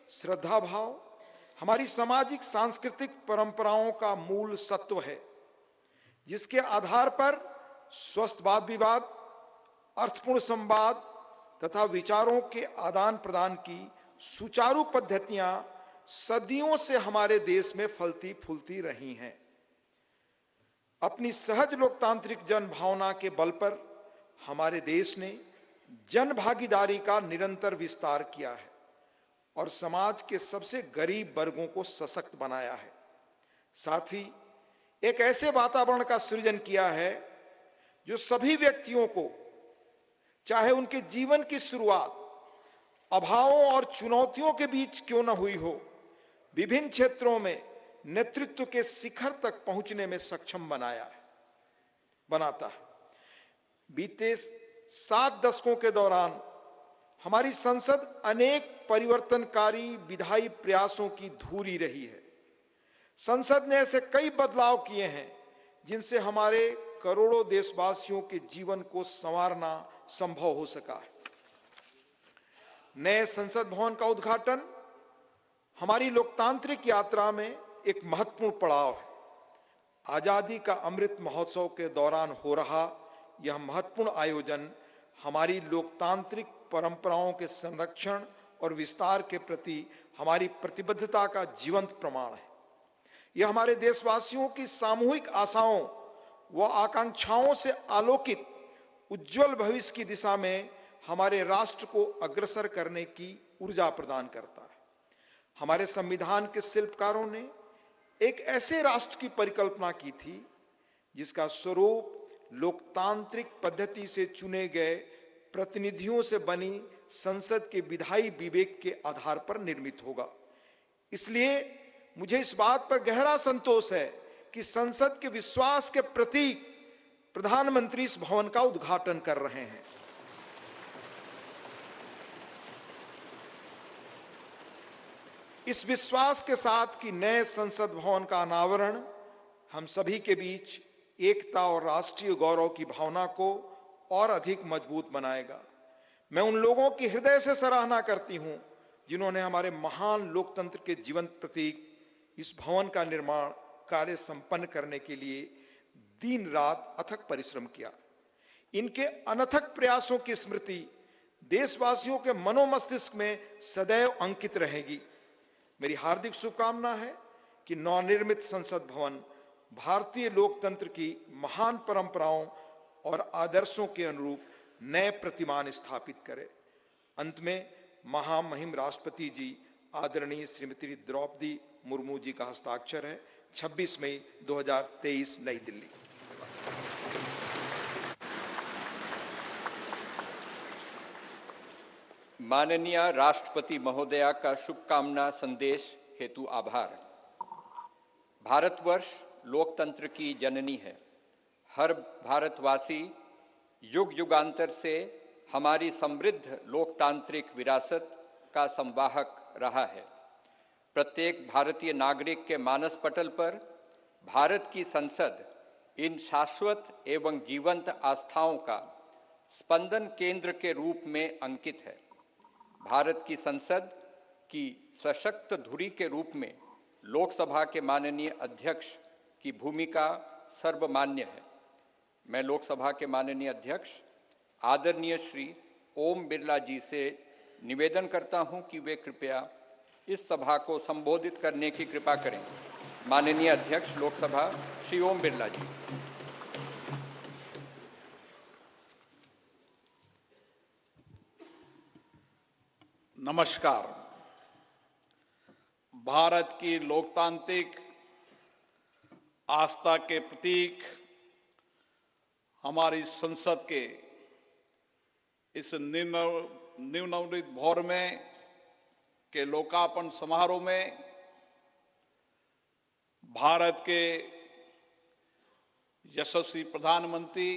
श्रद्धा भाव हमारी सामाजिक सांस्कृतिक परंपराओं का मूल सत्व है, जिसके आधार पर स्वस्थ वाद विवाद, अर्थपूर्ण संवाद तथा विचारों के आदान प्रदान की सुचारू पद्धतियां सदियों से हमारे देश में फलती फूलती रही हैं। अपनी सहज लोकतांत्रिक जन भावना के बल पर हमारे देश ने जन भागीदारी का निरंतर विस्तार किया है और समाज के सबसे गरीब वर्गों को सशक्त बनाया है। साथ ही एक ऐसे वातावरण का सृजन किया है जो सभी व्यक्तियों को, चाहे उनके जीवन की शुरुआत अभावों और चुनौतियों के बीच क्यों न हुई हो, विभिन्न क्षेत्रों में नेतृत्व के शिखर तक पहुंचने में सक्षम बनाता है। बीते 7 दशकों के दौरान हमारी संसद अनेक परिवर्तनकारी विधायी प्रयासों की धूरी रही है। संसद ने ऐसे कई बदलाव किए हैं जिनसे हमारे करोड़ों देशवासियों के जीवन को संवारना संभव हो सका है। नए संसद भवन का उद्घाटन हमारी लोकतांत्रिक यात्रा में एक महत्वपूर्ण पड़ाव है। आजादी का अमृत महोत्सव के दौरान हो रहा यह महत्वपूर्ण आयोजन हमारी लोकतांत्रिक परंपराओं के संरक्षण और विस्तार के प्रति हमारी प्रतिबद्धता का जीवंत प्रमाण है। यह हमारे देशवासियों की सामूहिक आशाओं व आकांक्षाओं से आलोकित उज्जवल भविष्य की दिशा में हमारे राष्ट्र को अग्रसर करने की ऊर्जा प्रदान करता है। हमारे संविधान के शिल्पकारों ने एक ऐसे राष्ट्र की परिकल्पना की थी जिसका स्वरूप लोकतांत्रिक पद्धति से चुने गए प्रतिनिधियों से बनी संसद के विधायी विवेक के आधार पर निर्मित होगा। इसलिए मुझे इस बात पर गहरा संतोष है कि संसद के विश्वास के प्रतीक प्रधानमंत्री इस भवन का उद्घाटन कर रहे हैं। इस विश्वास के साथ कि नए संसद भवन का अनावरण हम सभी के बीच एकता और राष्ट्रीय गौरव की भावना को और अधिक मजबूत बनाएगा। मैं उन लोगों की हृदय से सराहना करती हूं जिन्होंने हमारे महान लोकतंत्र के जीवंत प्रतीक इस भवन का निर्माण कार्य संपन्न करने के लिए दिन रात अथक परिश्रम किया। इनके अनथक प्रयासों की स्मृति देशवासियों के मनोमस्तिष्क में सदैव अंकित रहेगी। मेरी हार्दिक शुभकामना है कि नवनिर्मित संसद भवन भारतीय लोकतंत्र की महान परंपराओं और आदर्शों के अनुरूप नए प्रतिमान स्थापित करे। अंत में महामहिम राष्ट्रपति जी आदरणीय श्रीमती द्रौपदी मुर्मू जी का हस्ताक्षर है। 26 मई 2023 नई दिल्ली। माननीय राष्ट्रपति महोदया का शुभकामना संदेश हेतु आभार। भारतवर्ष लोकतंत्र की जननी है। हर भारतवासी युग युगांतर से हमारी समृद्ध लोकतांत्रिक विरासत का संवाहक रहा है। प्रत्येक भारतीय नागरिक के मानस पटल पर भारत की संसद इन शाश्वत एवं जीवंत आस्थाओं का स्पंदन केंद्र के रूप में अंकित है। भारत की संसद की सशक्त धुरी के रूप में लोकसभा के माननीय अध्यक्ष की भूमिका सर्वमान्य है। मैं लोकसभा के माननीय अध्यक्ष आदरणीय श्री ओम बिरला जी से निवेदन करता हूं कि वे कृपया इस सभा को संबोधित करने की कृपा करें। माननीय अध्यक्ष लोकसभा श्री ओम बिरला जी। नमस्कार। भारत की लोकतांत्रिक आस्था के प्रतीक हमारी संसद के इस नवनिर्मित भवन में के लोकार्पण समारोह में भारत के यशस्वी प्रधानमंत्री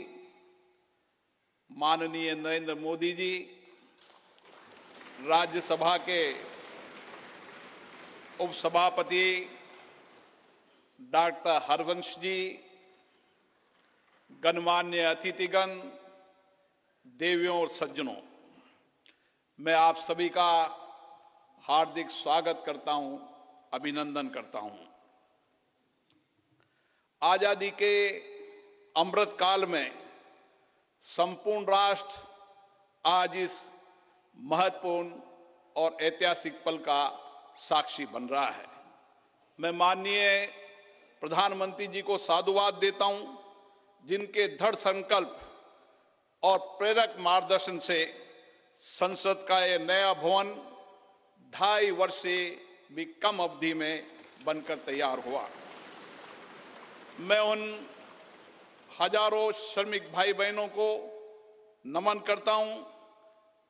माननीय नरेंद्र मोदी जी, राज्यसभा के उपसभापति डॉक्टर हरवंश जी, गणमान्य अतिथिगण, देवियों और सज्जनों, मैं आप सभी का हार्दिक स्वागत करता हूं, अभिनंदन करता हूं। आजादी के अमृत काल में संपूर्ण राष्ट्र आज इस महत्वपूर्ण और ऐतिहासिक पल का साक्षी बन रहा है। मैं माननीय प्रधानमंत्री जी को साधुवाद देता हूं, जिनके दृढ़ संकल्प और प्रेरक मार्गदर्शन से संसद का यह नया भवन 2.5 वर्ष से भी कम अवधि में बनकर तैयार हुआ। मैं उन हजारों श्रमिक भाई बहनों को नमन करता हूं,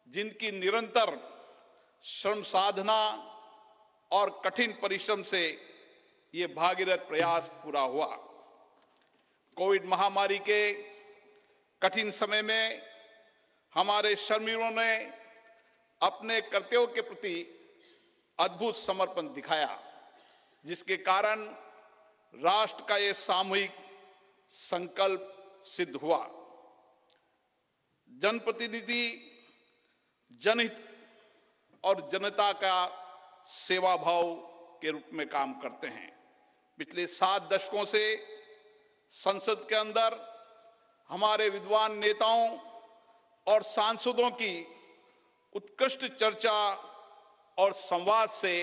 जिनकी निरंतर श्रम साधना और कठिन परिश्रम से ये भागीरथ प्रयास पूरा हुआ। कोविड महामारी के कठिन समय में हमारे श्रमिकों ने अपने कर्तव्यों के प्रति अद्भुत समर्पण दिखाया, जिसके कारण राष्ट्र का ये सामूहिक संकल्प सिद्ध हुआ। जनप्रतिनिधि जनहित और जनता का सेवा भाव के रूप में काम करते हैं। पिछले 7 दशकों से संसद के अंदर हमारे विद्वान नेताओं और सांसदों की उत्कृष्ट चर्चा और संवाद से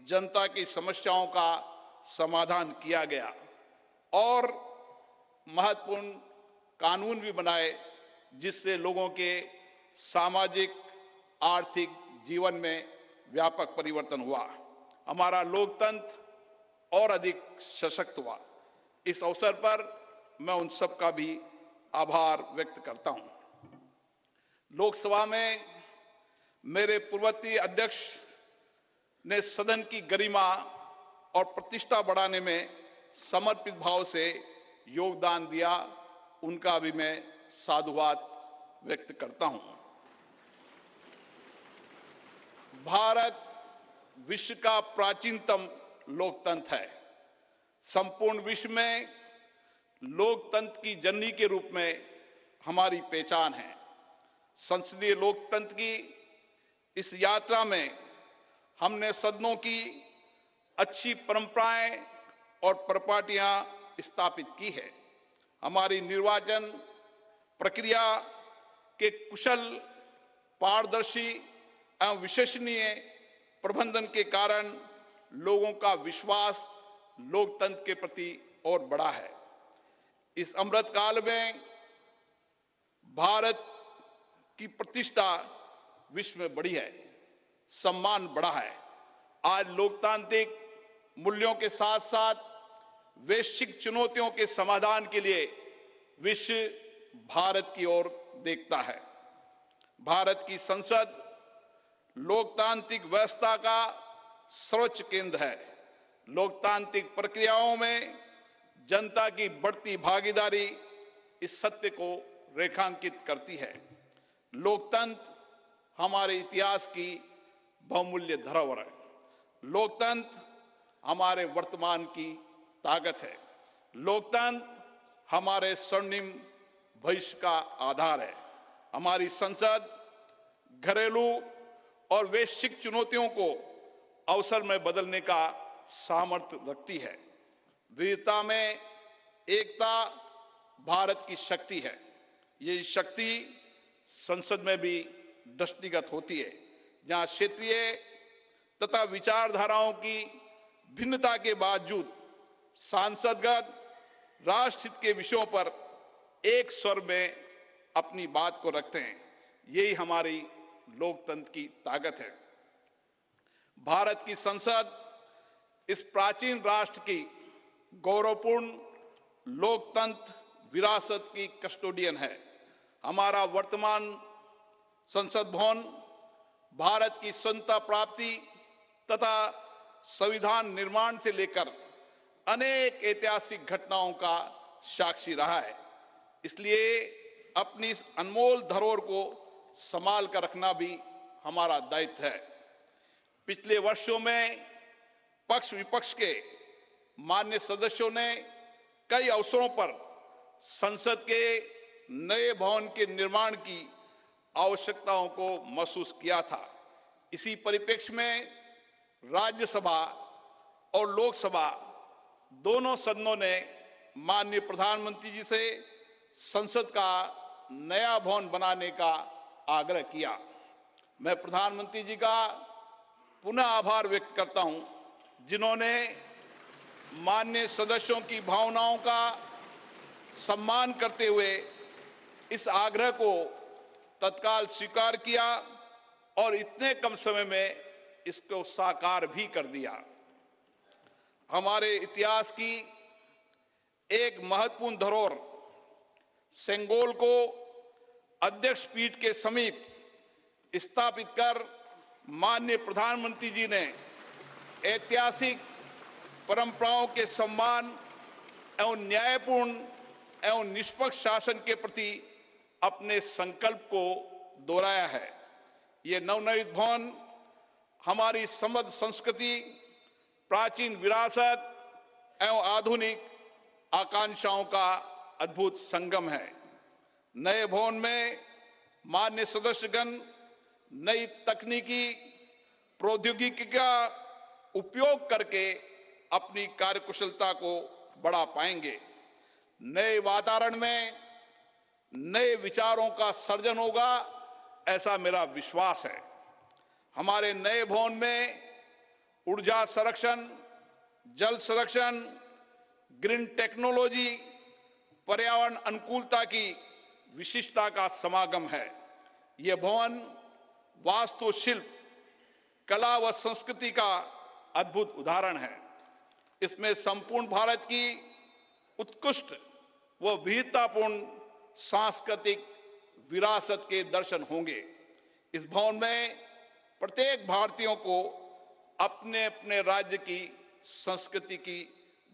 जनता की समस्याओं का समाधान किया गया और महत्वपूर्ण कानून भी बनाए, जिससे लोगों के सामाजिक आर्थिक जीवन में व्यापक परिवर्तन हुआ। हमारा लोकतंत्र और अधिक सशक्त हुआ। इस अवसर पर मैं उन सब का भी आभार व्यक्त करता हूं। लोकसभा में मेरे पूर्ववर्ती अध्यक्ष ने सदन की गरिमा और प्रतिष्ठा बढ़ाने में समर्पित भाव से योगदान दिया, उनका भी मैं साधुवाद व्यक्त करता हूं। भारत विश्व का प्राचीनतम लोकतंत्र है। संपूर्ण विश्व में लोकतंत्र की जननी के रूप में हमारी पहचान है। संसदीय लोकतंत्र की इस यात्रा में हमने सदनों की अच्छी परंपराएं और प्रपाटियां स्थापित की है। हमारी निर्वाचन प्रक्रिया के कुशल, पारदर्शी एवं विश्वसनीय प्रबंधन के कारण लोगों का विश्वास लोकतंत्र के प्रति और बढ़ा है। इस अमृत काल में भारत की प्रतिष्ठा विश्व में बढ़ी है, सम्मान बढ़ा है। आज लोकतांत्रिक मूल्यों के साथ साथ वैश्विक चुनौतियों के समाधान के लिए विश्व भारत की ओर देखता है। भारत की संसद लोकतांत्रिक व्यवस्था का सर्वोच्च केंद्र है। लोकतांत्रिक प्रक्रियाओं में जनता की बढ़ती भागीदारी इस सत्य को रेखांकित करती है। लोकतंत्र हमारे इतिहास की बहुमूल्य धरोहर है। लोकतंत्र हमारे वर्तमान की ताकत है। लोकतंत्र हमारे स्वर्णिम भविष्य का आधार है। हमारी संसद घरेलू और वैश्विक चुनौतियों को अवसर में बदलने का सामर्थ्य रखती है। विविधता में एकता भारत की शक्ति है। ये शक्ति संसद में भी दृष्टिगत होती है, जहां क्षेत्रीय तथा विचारधाराओं की भिन्नता के बावजूद सांसदगण राष्ट्रहित के विषयों पर एक स्वर में अपनी बात को रखते हैं। यही हमारी लोकतंत्र की ताकत है। भारत की संसद इस प्राचीन राष्ट्र की गौरवपूर्ण लोकतंत्र विरासत की कस्टोडियन है। हमारा वर्तमान संसद भवन भारत की स्वतंत्रता प्राप्ति तथा संविधान निर्माण से लेकर अनेक ऐतिहासिक घटनाओं का साक्षी रहा है। इसलिए अपनी इस अनमोल धरोहर को संभाल कर रखना भी हमारा दायित्व है। पिछले वर्षों में पक्ष विपक्ष के मान्य सदस्यों ने कई अवसरों पर संसद के नए भवन के निर्माण की आवश्यकताओं को महसूस किया था। इसी परिप्रेक्ष्य में राज्यसभा और लोकसभा दोनों सदनों ने माननीय प्रधानमंत्री जी से संसद का नया भवन बनाने का आग्रह किया। मैं प्रधानमंत्री जी का पुनः आभार व्यक्त करता हूं, जिन्होंने माननीय सदस्यों की भावनाओं का सम्मान करते हुए इस आग्रह को तत्काल स्वीकार किया और इतने कम समय में इसको साकार भी कर दिया। हमारे इतिहास की एक महत्वपूर्ण धरोहर सेंगोल को अध्यक्ष पीठ के समीप स्थापित कर माननीय प्रधानमंत्री जी ने ऐतिहासिक परंपराओं के सम्मान एवं न्यायपूर्ण एवं निष्पक्ष शासन के प्रति अपने संकल्प को दोहराया है। ये नवनिर्मित भवन हमारी समृद्ध संस्कृति, प्राचीन विरासत एवं आधुनिक आकांक्षाओं का अद्भुत संगम है। नए भवन में माननीय सदस्यगण नई तकनीकी प्रौद्योगिकी का उपयोग करके अपनी कार्यकुशलता को बढ़ा पाएंगे। नए वातावरण में नए विचारों का सर्जन होगा, ऐसा मेरा विश्वास है। हमारे नए भवन में ऊर्जा संरक्षण, जल संरक्षण, ग्रीन टेक्नोलॉजी, पर्यावरण अनुकूलता की विशिष्टता का समागम है। यह भवन वास्तुशिल्प, कला व संस्कृति का अद्भुत उदाहरण है। इसमें संपूर्ण भारत की उत्कृष्ट व विविधतापूर्ण सांस्कृतिक विरासत के दर्शन होंगे। इस भवन में प्रत्येक भारतीयों को अपने अपने राज्य की संस्कृति की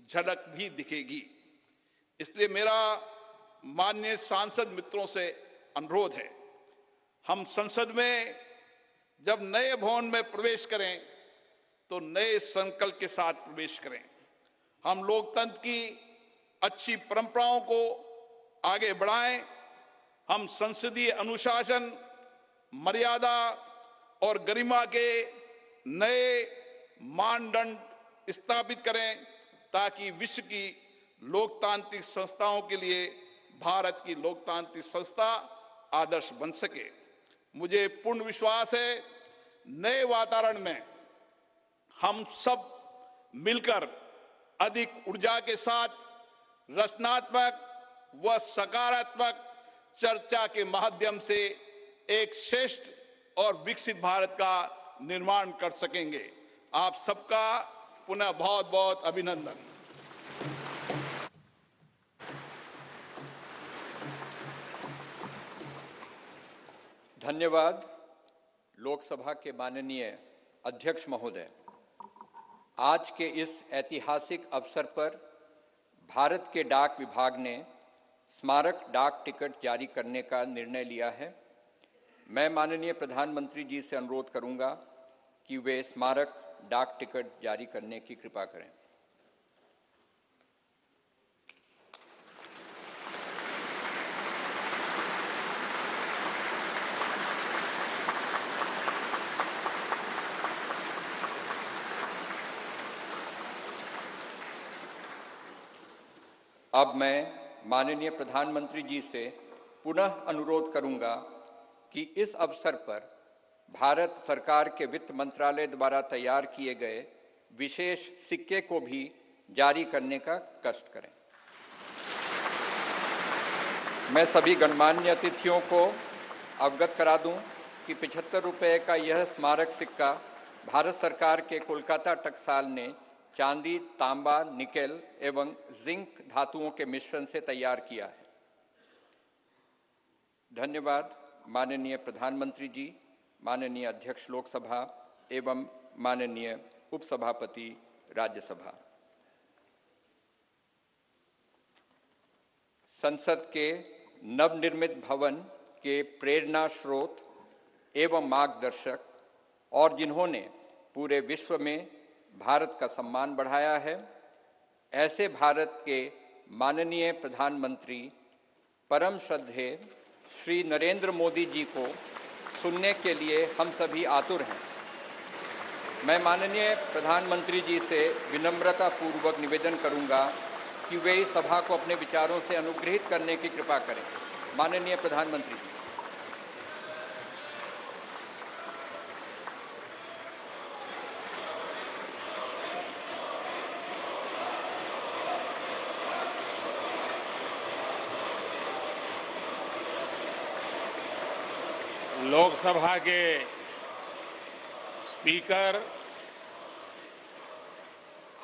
झलक भी दिखेगी। इसलिए मेरा माननीय सांसद मित्रों से अनुरोध है, हम संसद में जब नए भवन में प्रवेश करें तो नए संकल्प के साथ प्रवेश करें। हम लोकतंत्र की अच्छी परंपराओं को आगे बढ़ाएं। हम संसदीय अनुशासन, मर्यादा और गरिमा के नए मानदंड स्थापित करें, ताकि विश्व की लोकतांत्रिक संस्थाओं के लिए भारत की लोकतांत्रिक संस्था आदर्श बन सके। मुझे पूर्ण विश्वास है, नए वातावरण में हम सब मिलकर अधिक ऊर्जा के साथ रचनात्मक व सकारात्मक चर्चा के माध्यम से एक श्रेष्ठ और विकसित भारत का निर्माण कर सकेंगे। आप सबका पुनः बहुत बहुत अभिनंदन। धन्यवाद। लोकसभा के माननीय अध्यक्ष महोदय, आज के इस ऐतिहासिक अवसर पर भारत के डाक विभाग ने स्मारक डाक टिकट जारी करने का निर्णय लिया है। मैं माननीय प्रधानमंत्री जी से अनुरोध करूंगा कि वे स्मारक डाक टिकट जारी करने की कृपा करें। अब मैं माननीय प्रधानमंत्री जी से पुनः अनुरोध करूंगा कि इस अवसर पर भारत सरकार के वित्त मंत्रालय द्वारा तैयार किए गए विशेष सिक्के को भी जारी करने का कष्ट करें। मैं सभी गणमान्य अतिथियों को अवगत करा दूं कि 75 रुपये का यह स्मारक सिक्का भारत सरकार के कोलकाता टकसाल ने चांदी, तांबा, निकेल एवं जिंक धातुओं के मिश्रण से तैयार किया है। धन्यवाद माननीय प्रधानमंत्री जी, माननीय अध्यक्ष लोकसभा एवं माननीय उपसभापति राज्यसभा। संसद के नवनिर्मित भवन के प्रेरणा स्रोत एवं मार्गदर्शक और जिन्होंने पूरे विश्व में भारत का सम्मान बढ़ाया है, ऐसे भारत के माननीय प्रधानमंत्री परम श्रद्धेय श्री नरेंद्र मोदी जी को सुनने के लिए हम सभी आतुर हैं। मैं माननीय प्रधानमंत्री जी से विनम्रतापूर्वक निवेदन करूंगा कि वे इस सभा को अपने विचारों से अनुग्रहित करने की कृपा करें। माननीय प्रधानमंत्री जी। लोकसभा के स्पीकर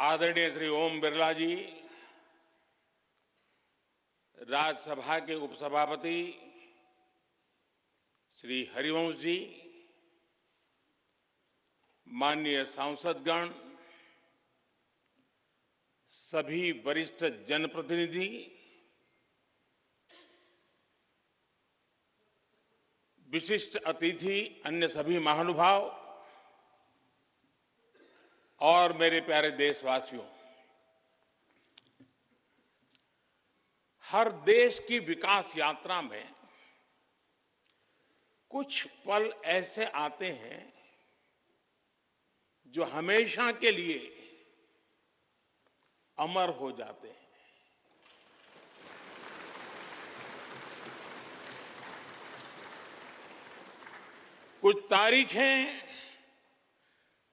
आदरणीय श्री ओम बिरला जी, राज्यसभा के उपसभापति श्री हरिवंश जी, माननीय सांसदगण, सभी वरिष्ठ जनप्रतिनिधि, विशिष्ट अतिथि, अन्य सभी महानुभाव और मेरे प्यारे देशवासियों, हर देश की विकास यात्रा में कुछ पल ऐसे आते हैं जो हमेशा के लिए अमर हो जाते हैं। कुछ तारीखें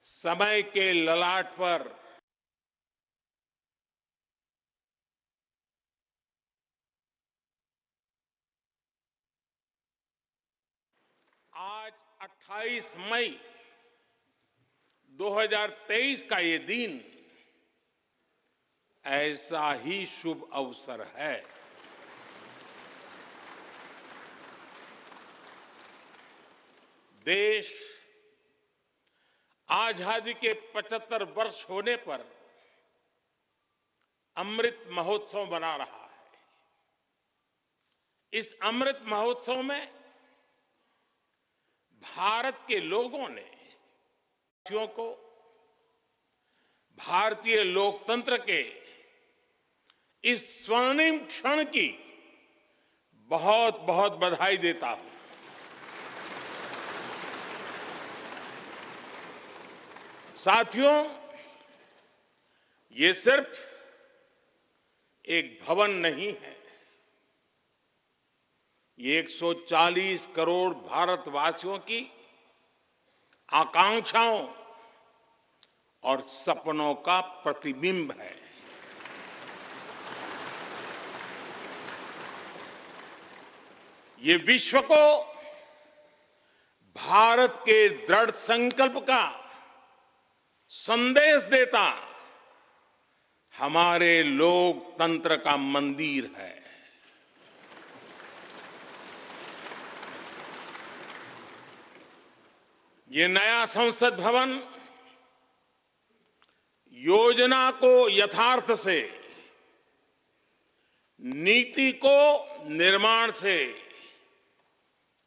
समय के ललाट पर आज 28 मई 2023 का ये दिन ऐसा ही शुभ अवसर है। देश आजादी के 75 वर्ष होने पर अमृत महोत्सव मना रहा है। इस अमृत महोत्सव में भारत के लोगों ने देशवासियों को भारतीय लोकतंत्र के इस स्वर्णिम क्षण की बहुत बहुत बधाई देता हूं। साथियों, ये सिर्फ एक भवन नहीं है, ये 140 करोड़ भारतवासियों की आकांक्षाओं और सपनों का प्रतिबिंब है। ये विश्व को भारत के दृढ़ संकल्प का संदेश देता हमारे लोकतंत्र का मंदिर है। ये नया संसद भवन योजना को यथार्थ से, नीति को निर्माण से,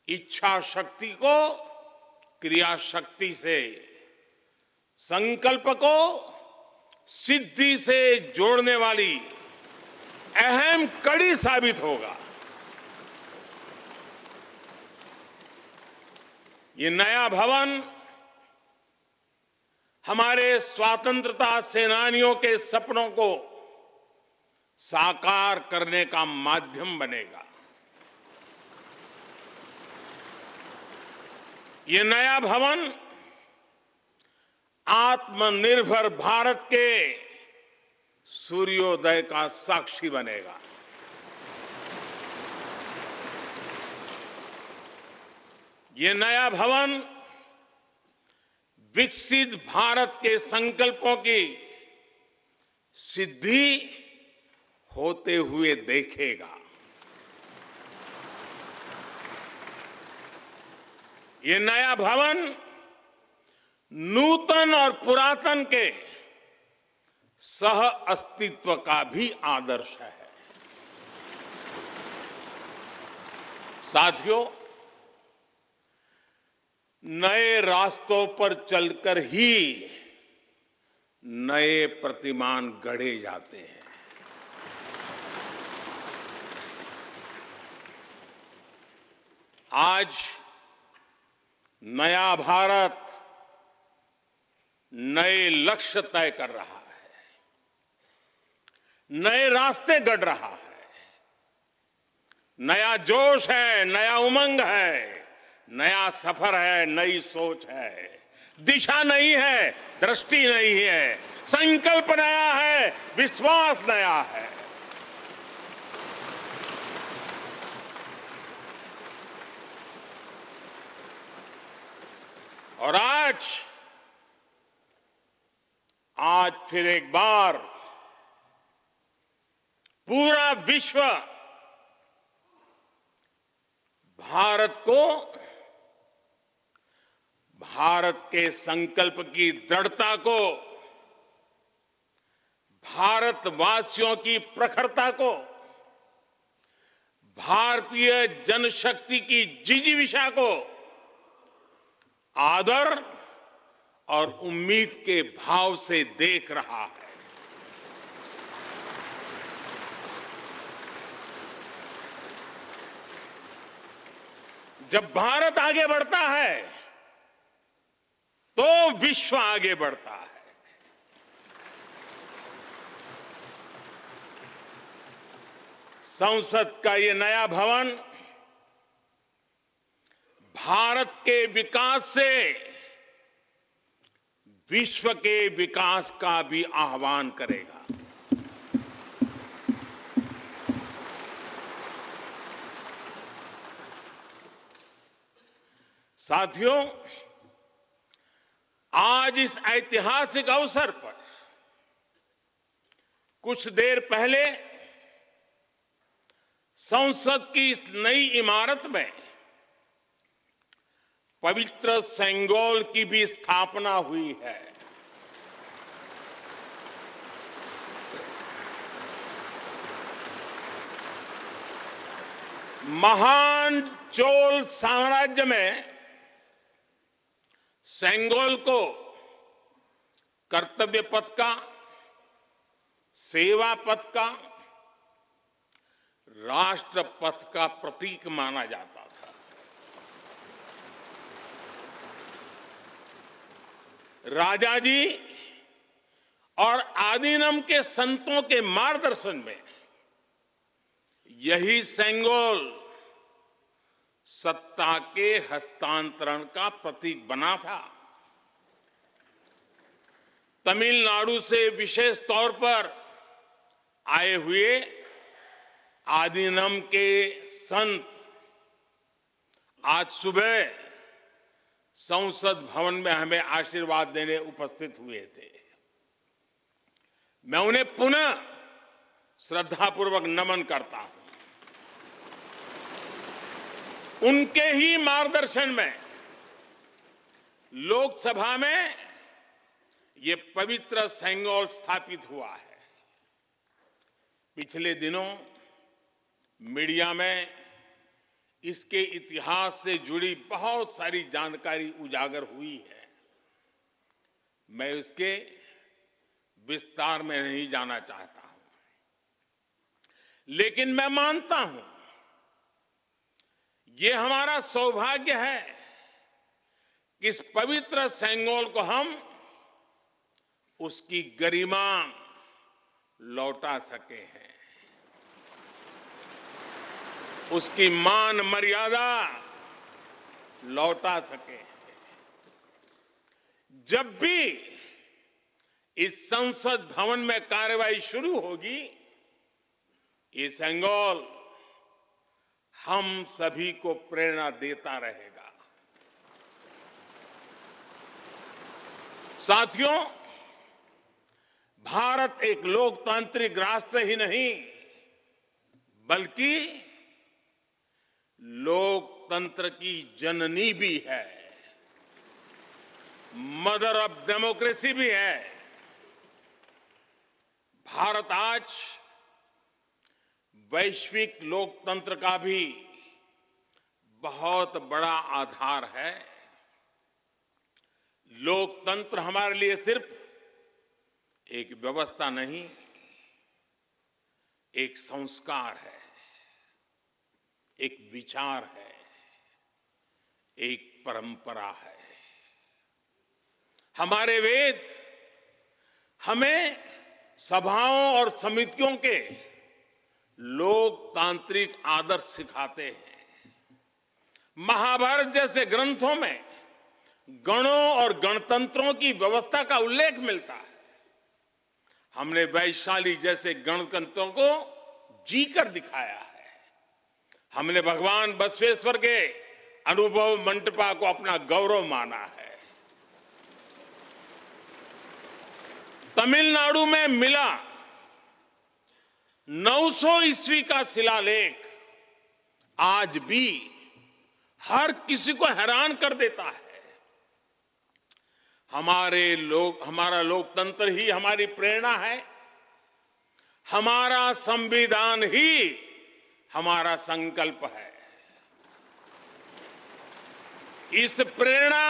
इच्छा शक्ति को क्रिया शक्ति से, संकल्प को सिद्धि से जोड़ने वाली अहम कड़ी साबित होगा। ये नया भवन हमारे स्वतंत्रता सेनानियों के सपनों को साकार करने का माध्यम बनेगा। ये नया भवन आत्मनिर्भर भारत के सूर्योदय का साक्षी बनेगा। ये नया भवन विकसित भारत के संकल्पों की सिद्धि होते हुए देखेगा। ये नया भवन नूतन और पुरातन के सह अस्तित्व का भी आदर्श है। साथियों, नए रास्तों पर चलकर ही नए प्रतिमान गढ़े जाते हैं। आज नया भारत नए लक्ष्य तय कर रहा है, नए रास्ते गढ़ रहा है, नया जोश है, नया उमंग है, नया सफर है, नई सोच है। दिशा नहीं है, दृष्टि नहीं है, संकल्प नया है, विश्वास नया है। और आज फिर एक बार पूरा विश्व भारत को, भारत के संकल्प की दृढ़ता को, भारतवासियों की प्रखरता को, भारतीय जनशक्ति की जिजीविषा को आदर और उम्मीद के भाव से देख रहा है। जब भारत आगे बढ़ता है तो विश्व आगे बढ़ता है। संसद का ये नया भवन भारत के विकास से विश्व के विकास का भी आह्वान करेगा। साथियों, आज इस ऐतिहासिक अवसर पर कुछ देर पहले संसद की इस नई इमारत में पवित्र सेंगोल की भी स्थापना हुई है। महान चोल साम्राज्य में सेंगोल को कर्तव्य पथ का, सेवा पथ का, राष्ट्र पथ का प्रतीक माना जाता था। राजा जी और आदीनम के संतों के मार्गदर्शन में यही सेंगोल सत्ता के हस्तांतरण का प्रतीक बना था। तमिलनाडु से विशेष तौर पर आए हुए आदीनम के संत आज सुबह संसद भवन में हमें आशीर्वाद देने उपस्थित हुए थे। मैं उन्हें पुनः श्रद्धापूर्वक नमन करता हूं। उनके ही मार्गदर्शन में लोकसभा में ये पवित्र सेंगोल स्थापित हुआ है। पिछले दिनों मीडिया में इसके इतिहास से जुड़ी बहुत सारी जानकारी उजागर हुई है। मैं इसके विस्तार में नहीं जाना चाहता हूं, लेकिन मैं मानता हूं ये हमारा सौभाग्य है कि इस पवित्र सेंगोल को हम उसकी गरिमा लौटा सके हैं, उसकी मान मर्यादा लौटा सके हैं। जब भी इस संसद भवन में कार्यवाही शुरू होगी, ये सेंगोल हम सभी को प्रेरणा देता रहेगा। साथियों, भारत एक लोकतांत्रिक राष्ट्र ही नहीं बल्कि लोकतंत्र की जननी भी है, मदर ऑफ डेमोक्रेसी भी है। भारत आज वैश्विक लोकतंत्र का भी बहुत बड़ा आधार है। लोकतंत्र हमारे लिए सिर्फ एक व्यवस्था नहीं, एक संस्कार है, एक विचार है, एक परंपरा है। हमारे वेद हमें सभाओं और समितियों के लोकतांत्रिक आदर्श सिखाते हैं। महाभारत जैसे ग्रंथों में गणों और गणतंत्रों की व्यवस्था का उल्लेख मिलता है। हमने वैशाली जैसे गणतंत्रों को जीकर दिखाया है। हमने भगवान बसवेश्वर के अनुभव मंटपा को अपना गौरव माना है। तमिलनाडु में मिला 900 ईस्वी का शिलालेख आज भी हर किसी को हैरान कर देता है। हमारा लोकतंत्र ही हमारी प्रेरणा है, हमारा संविधान ही हमारा संकल्प है। इस प्रेरणा,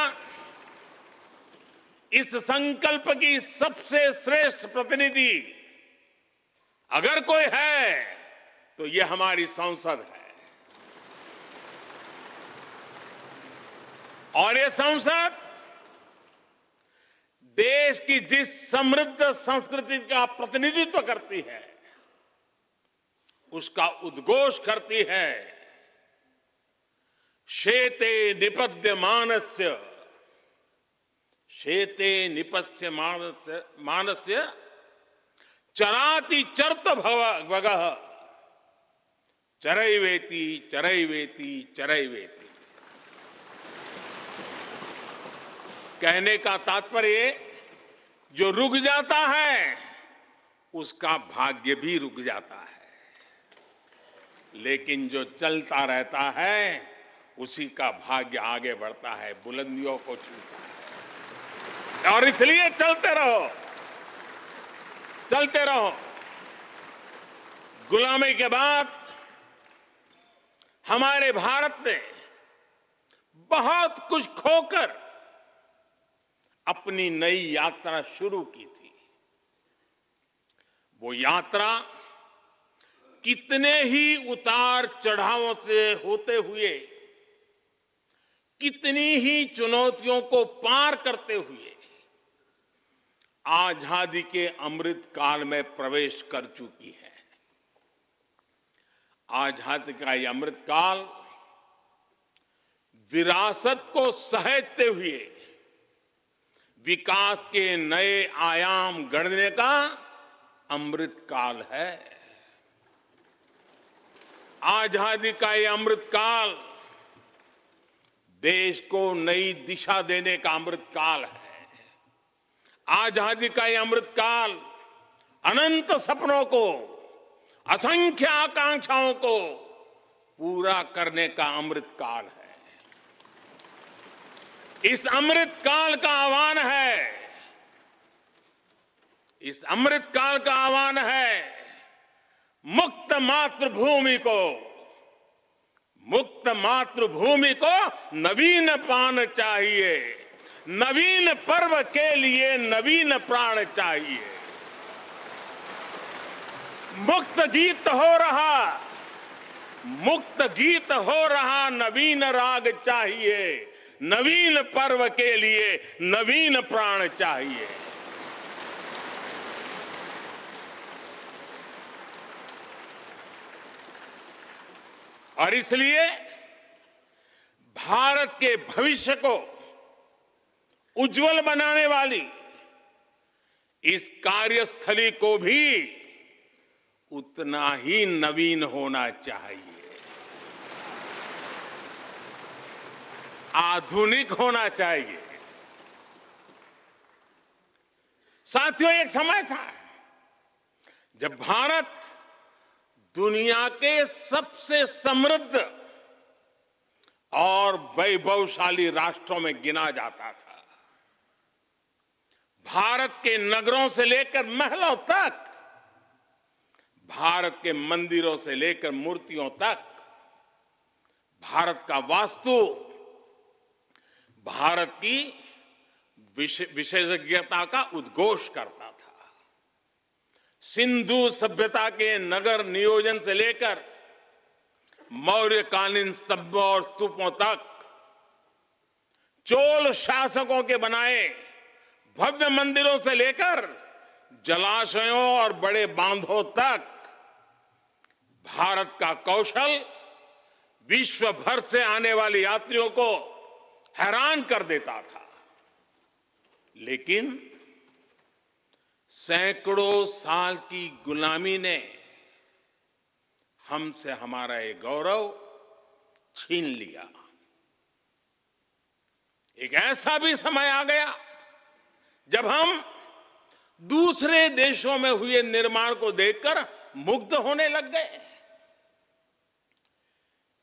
इस संकल्प की सबसे श्रेष्ठ प्रतिनिधि अगर कोई है तो ये हमारी संसद है। और ये संसद देश की जिस समृद्ध संस्कृति का प्रतिनिधित्व करती है, उसका उद्घोष करती है। शेते निपद्यमानस्य, शेते निपस्य मानस्य चराति चर्त भगः चरैवेति चरैवेति चरैवेति। कहने का तात्पर्य, जो रुक जाता है उसका भाग्य भी रुक जाता है, लेकिन जो चलता रहता है उसी का भाग्य आगे बढ़ता है, बुलंदियों को छूता है। और इसलिए चलते रहो, चलते रहो। गुलामी के बाद हमारे भारत ने बहुत कुछ खोकर अपनी नई यात्रा शुरू की थी। वो यात्रा कितने ही उतार चढ़ावों से होते हुए, कितनी ही चुनौतियों को पार करते हुए आजादी के अमृत काल में प्रवेश कर चुकी है। आजादी का ये अमृत काल विरासत को सहेजते हुए विकास के नए आयाम गढ़ने का अमृत काल है। आजादी का ये अमृत काल देश को नई दिशा देने का अमृत काल है। आजादी का ये अमृत काल अनंत सपनों को, असंख्य आकांक्षाओं को पूरा करने का अमृत काल है। इस अमृत काल का आह्वान है, इस अमृत काल का आह्वान है मुक्त मातृभूमि को, मुक्त मातृभूमि को नवीन पान चाहिए, नवीन पर्व के लिए नवीन प्राण चाहिए। मुक्त गीत हो रहा, मुक्त गीत हो रहा नवीन राग चाहिए, नवीन पर्व के लिए नवीन प्राण चाहिए। और इसलिए भारत के भविष्य को उज्जवल बनाने वाली इस कार्यस्थली को भी उतना ही नवीन होना चाहिए, आधुनिक होना चाहिए। साथियों, एक समय था जब भारत दुनिया के सबसे समृद्ध और वैभवशाली राष्ट्रों में गिना जाता था। भारत के नगरों से लेकर महलों तक, भारत के मंदिरों से लेकर मूर्तियों तक, भारत का वास्तु भारत की विशेषज्ञता का उद्घोष करता था। सिंधु सभ्यता के नगर नियोजन से लेकर मौर्यकालीन स्तंभों और स्तूपों तक, चोल शासकों के बनाए भव्य मंदिरों से लेकर जलाशयों और बड़े बांधों तक, भारत का कौशल विश्व भर से आने वाले यात्रियों को हैरान कर देता था। लेकिन सैकड़ों साल की गुलामी ने हमसे हमारा ये गौरव छीन लिया। एक ऐसा भी समय आ गया जब हम दूसरे देशों में हुए निर्माण को देखकर मुग्ध होने लग गए।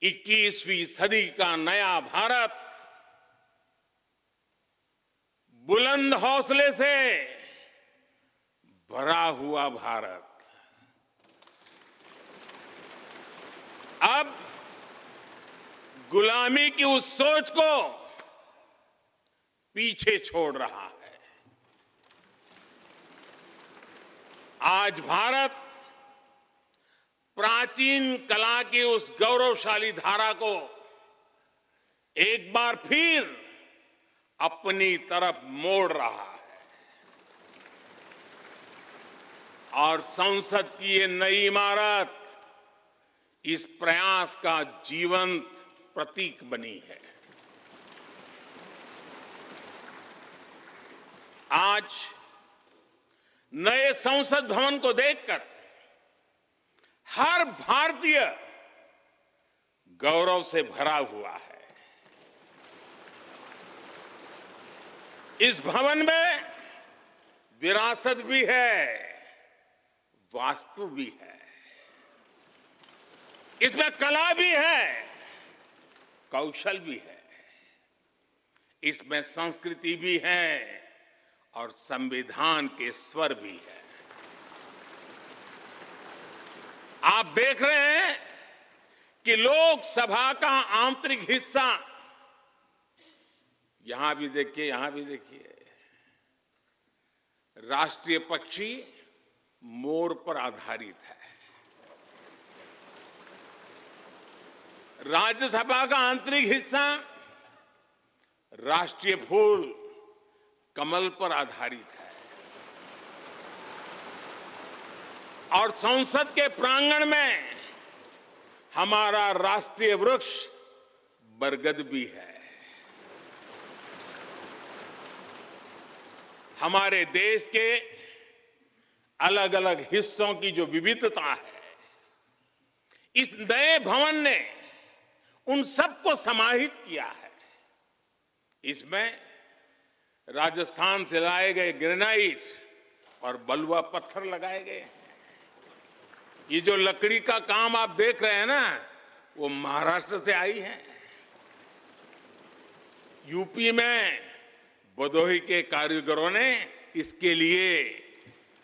21वीं सदी का नया भारत बुलंद हौसले से भरा हुआ भारत अब गुलामी की उस सोच को पीछे छोड़ रहा है। आज भारत प्राचीन कला की उस गौरवशाली धारा को एक बार फिर अपनी तरफ मोड़ रहा है और संसद की ये नई इमारत इस प्रयास का जीवंत प्रतीक बनी है। आज नए संसद भवन को देखकर हर भारतीय गौरव से भरा हुआ है। इस भवन में विरासत भी है, वास्तु भी है, इसमें कला भी है, कौशल भी है, इसमें संस्कृति भी है और संविधान के स्वर भी है। आप देख रहे हैं कि लोकसभा का आंतरिक हिस्सा, यहां भी देखिए, यहां भी देखिए, राष्ट्रीय पक्षी मोर पर आधारित है। राज्यसभा का आंतरिक हिस्सा राष्ट्रीय फूल कमल पर आधारित है और संसद के प्रांगण में हमारा राष्ट्रीय वृक्ष बरगद भी है। हमारे देश के अलग अलग हिस्सों की जो विविधता है, इस नए भवन ने उन सबको समाहित किया है। इसमें राजस्थान से लाए गए ग्रेनाइट और बलुआ पत्थर लगाए गए हैं। ये जो लकड़ी का काम आप देख रहे हैं ना, वो महाराष्ट्र से आई है। यूपी में भदोही के कारीगरों ने इसके लिए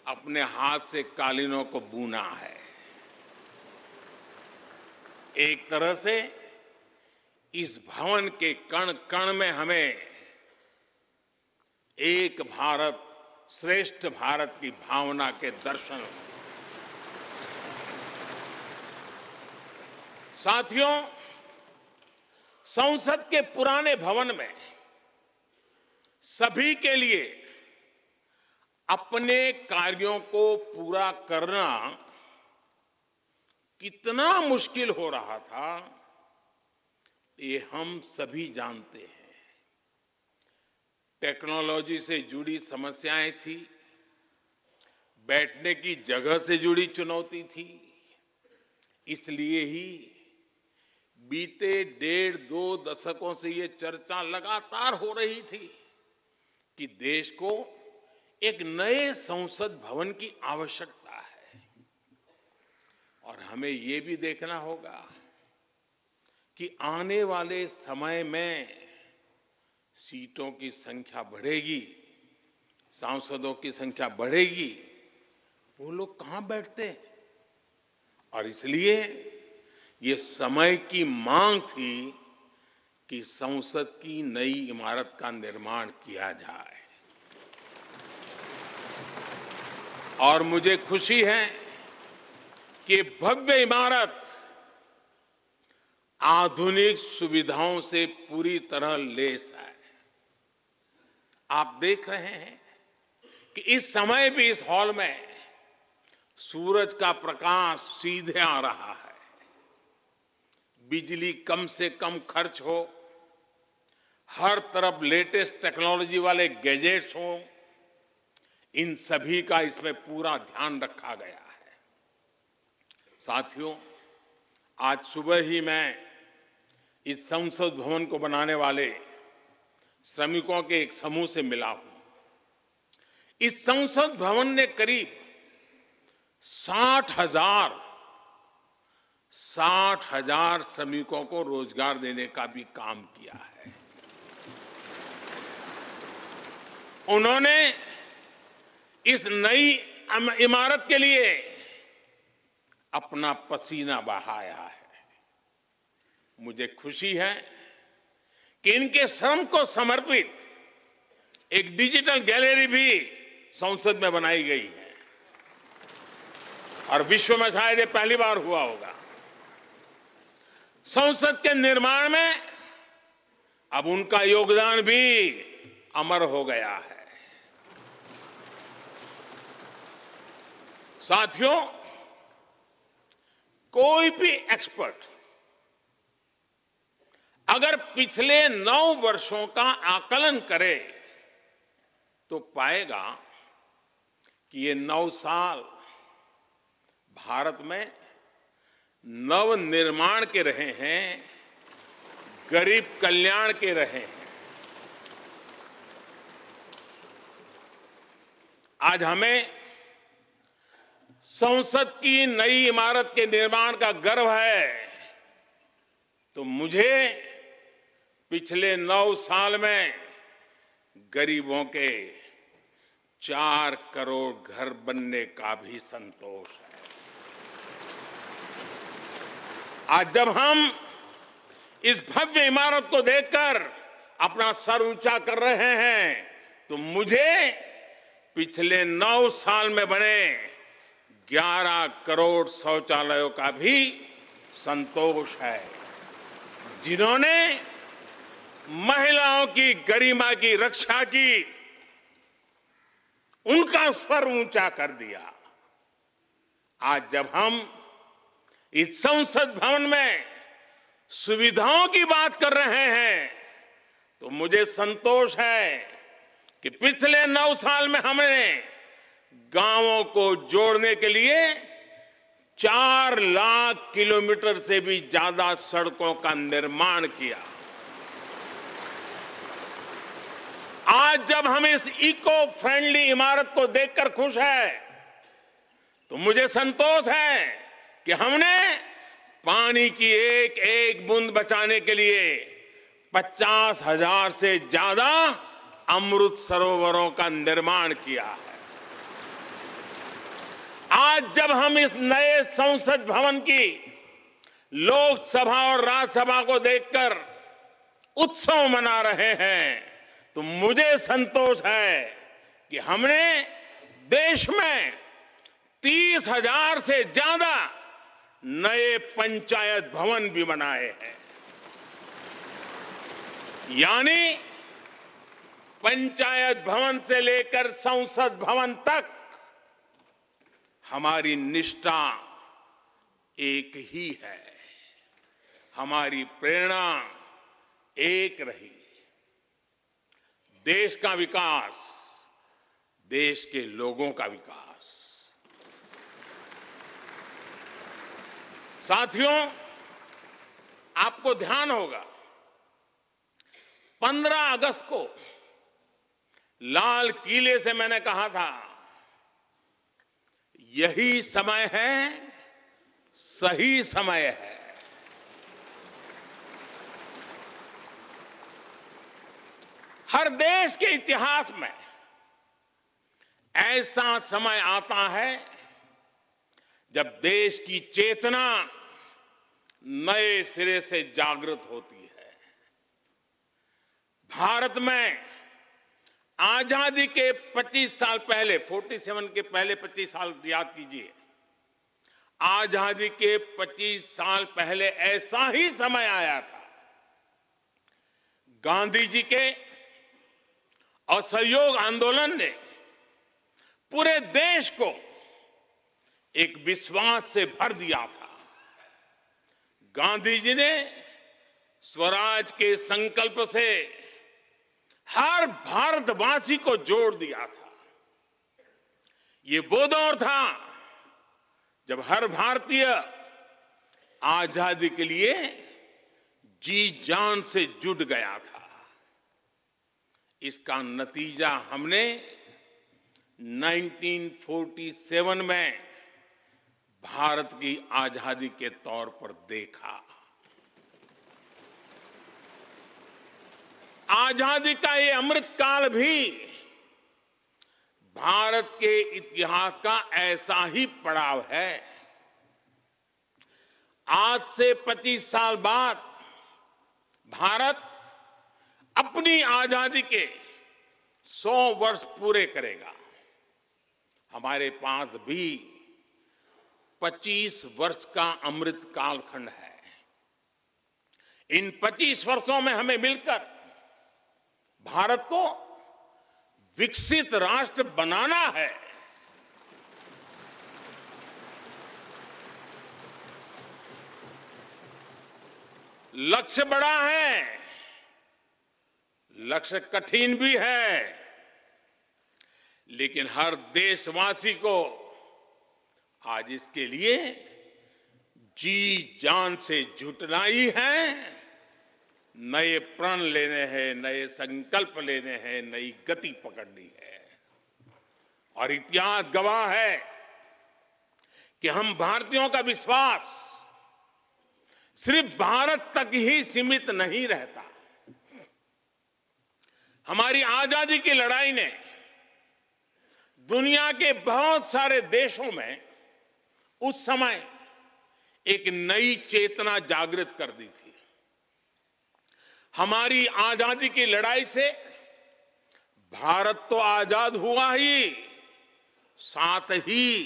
अपने हाथ से कालीनों को बुना है। एक तरह से इस भवन के कण कण में हमें एक भारत श्रेष्ठ भारत की भावना के दर्शन। साथियों, संसद के पुराने भवन में सभी के लिए अपने कार्यों को पूरा करना कितना मुश्किल हो रहा था, ये हम सभी जानते हैं। टेक्नोलॉजी से जुड़ी समस्याएं थी, बैठने की जगह से जुड़ी चुनौती थी। इसलिए ही बीते 1.5-2 दशकों से ये चर्चा लगातार हो रही थी कि देश को एक नए संसद भवन की आवश्यकता है। और हमें ये भी देखना होगा कि आने वाले समय में सीटों की संख्या बढ़ेगी, सांसदों की संख्या बढ़ेगी, वो लोग कहां बैठते हैं? और इसलिए ये समय की मांग थी कि संसद की नई इमारत का निर्माण किया जाए। और मुझे खुशी है कि भव्य इमारत आधुनिक सुविधाओं से पूरी तरह लैस है। आप देख रहे हैं कि इस समय भी इस हॉल में सूरज का प्रकाश सीधे आ रहा है, बिजली कम से कम खर्च हो, हर तरफ लेटेस्ट टेक्नोलॉजी वाले गैजेट्स हों, इन सभी का इसमें पूरा ध्यान रखा गया है। साथियों, आज सुबह ही मैं इस संसद भवन को बनाने वाले श्रमिकों के एक समूह से मिला हूं। इस संसद भवन ने करीब 60,000 श्रमिकों को रोजगार देने का भी काम किया है। उन्होंने इस नई इमारत के लिए अपना पसीना बहाया है। मुझे खुशी है कि इनके श्रम को समर्पित एक डिजिटल गैलरी भी संसद में बनाई गई है और विश्व में शायद ये पहली बार हुआ होगा। संसद के निर्माण में अब उनका योगदान भी अमर हो गया है। साथियों, कोई भी एक्सपर्ट अगर पिछले 9 वर्षों का आकलन करे तो पाएगा कि ये 9 साल भारत में नव निर्माण के रहे हैं, गरीब कल्याण के रहे हैं। आज हमें संसद की नई इमारत के निर्माण का गर्व है, तो मुझे पिछले 9 साल में गरीबों के 4 करोड़ घर बनने का भी संतोष है। आज जब हम इस भव्य इमारत को देखकर अपना सर ऊंचा कर रहे हैं, तो मुझे पिछले 9 साल में बने 11 करोड़ शौचालयों का भी संतोष है, जिन्होंने महिलाओं की गरिमा की रक्षा की, उनका स्तर ऊंचा कर दिया। आज जब हम इस संसद भवन में सुविधाओं की बात कर रहे हैं, तो मुझे संतोष है कि पिछले 9 साल में हमने गांवों को जोड़ने के लिए 4 लाख किलोमीटर से भी ज्यादा सड़कों का निर्माण किया। आज जब हम इस इको फ्रेंडली इमारत को देखकर खुश हैं, तो मुझे संतोष है कि हमने पानी की एक एक बूंद बचाने के लिए 50,000 से ज्यादा अमृत सरोवरों का निर्माण किया है। आज जब हम इस नए संसद भवन की लोकसभा और राज्यसभा को देखकर उत्सव मना रहे हैं, तो मुझे संतोष है कि हमने देश में 30,000 से ज्यादा नए पंचायत भवन भी बनाए हैं। यानी पंचायत भवन से लेकर संसद भवन तक हमारी निष्ठा एक ही है, हमारी प्रेरणा एक रही। देश का विकास, देश के लोगों का विकास। साथियों, आपको ध्यान होगा 15 अगस्त को लाल किले से मैंने कहा था, यही समय है, सही समय है। हर देश के इतिहास में ऐसा समय आता है जब देश की चेतना नए सिरे से जागृत होती है। भारत में आजादी के 25 साल पहले, 47 के पहले 25 साल याद कीजिए, आजादी के 25 साल पहले ऐसा ही समय आया था। गांधी जी के असहयोग आंदोलन ने पूरे देश को एक विश्वास से भर दिया था। गांधी जी ने स्वराज के संकल्प से हर भारतवासी को जोड़ दिया था। ये वो दौर था जब हर भारतीय आजादी के लिए जी जान से जुट गया था। इसका नतीजा हमने 1947 में भारत की आजादी के तौर पर देखा। आजादी का ये अमृतकाल भी भारत के इतिहास का ऐसा ही पड़ाव है। आज से 25 साल बाद भारत अपनी आजादी के 100 वर्ष पूरे करेगा। हमारे पास भी 25 वर्ष का अमृत कालखंड है। इन 25 वर्षों में हमें मिलकर भारत को विकसित राष्ट्र बनाना है। लक्ष्य बड़ा है, लक्ष्य कठिन भी है, लेकिन हर देशवासी को आज इसके लिए जी जान से जुटना ही है। नए प्रण लेने हैं, नए संकल्प लेने हैं, नई गति पकड़नी है। और इतिहास गवाह है कि हम भारतीयों का विश्वास सिर्फ भारत तक ही सीमित नहीं रहता। हमारी आजादी की लड़ाई ने दुनिया के बहुत सारे देशों में उस समय एक नई चेतना जागृत कर दी थी। हमारी आजादी की लड़ाई से भारत तो आजाद हुआ ही, साथ ही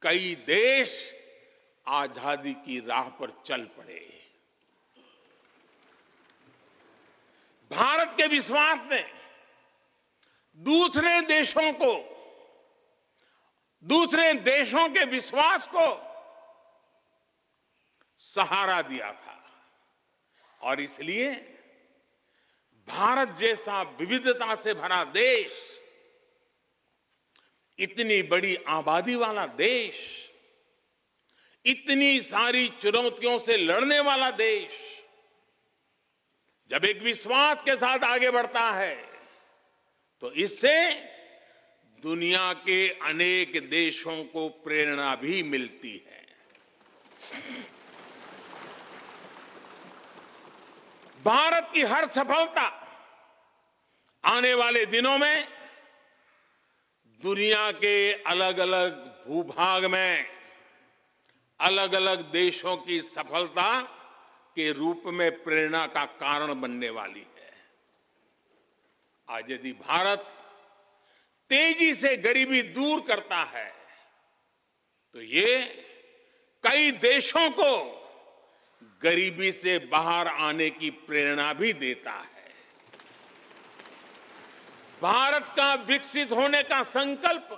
कई देश आजादी की राह पर चल पड़े। भारत के विश्वास ने दूसरे देशों के विश्वास को सहारा दिया था। और इसलिए भारत जैसा विविधता से भरा देश, इतनी बड़ी आबादी वाला देश, इतनी सारी चुनौतियों से लड़ने वाला देश जब एक विश्वास के साथ आगे बढ़ता है तो इससे दुनिया के अनेक देशों को प्रेरणा भी मिलती है। भारत की हर सफलता आने वाले दिनों में दुनिया के अलग अलग भूभाग में अलग अलग देशों की सफलता के रूप में प्रेरणा का कारण बनने वाली है। आज यदि भारत तेजी से गरीबी दूर करता है तो ये कई देशों को गरीबी से बाहर आने की प्रेरणा भी देता है। भारत का विकसित होने का संकल्प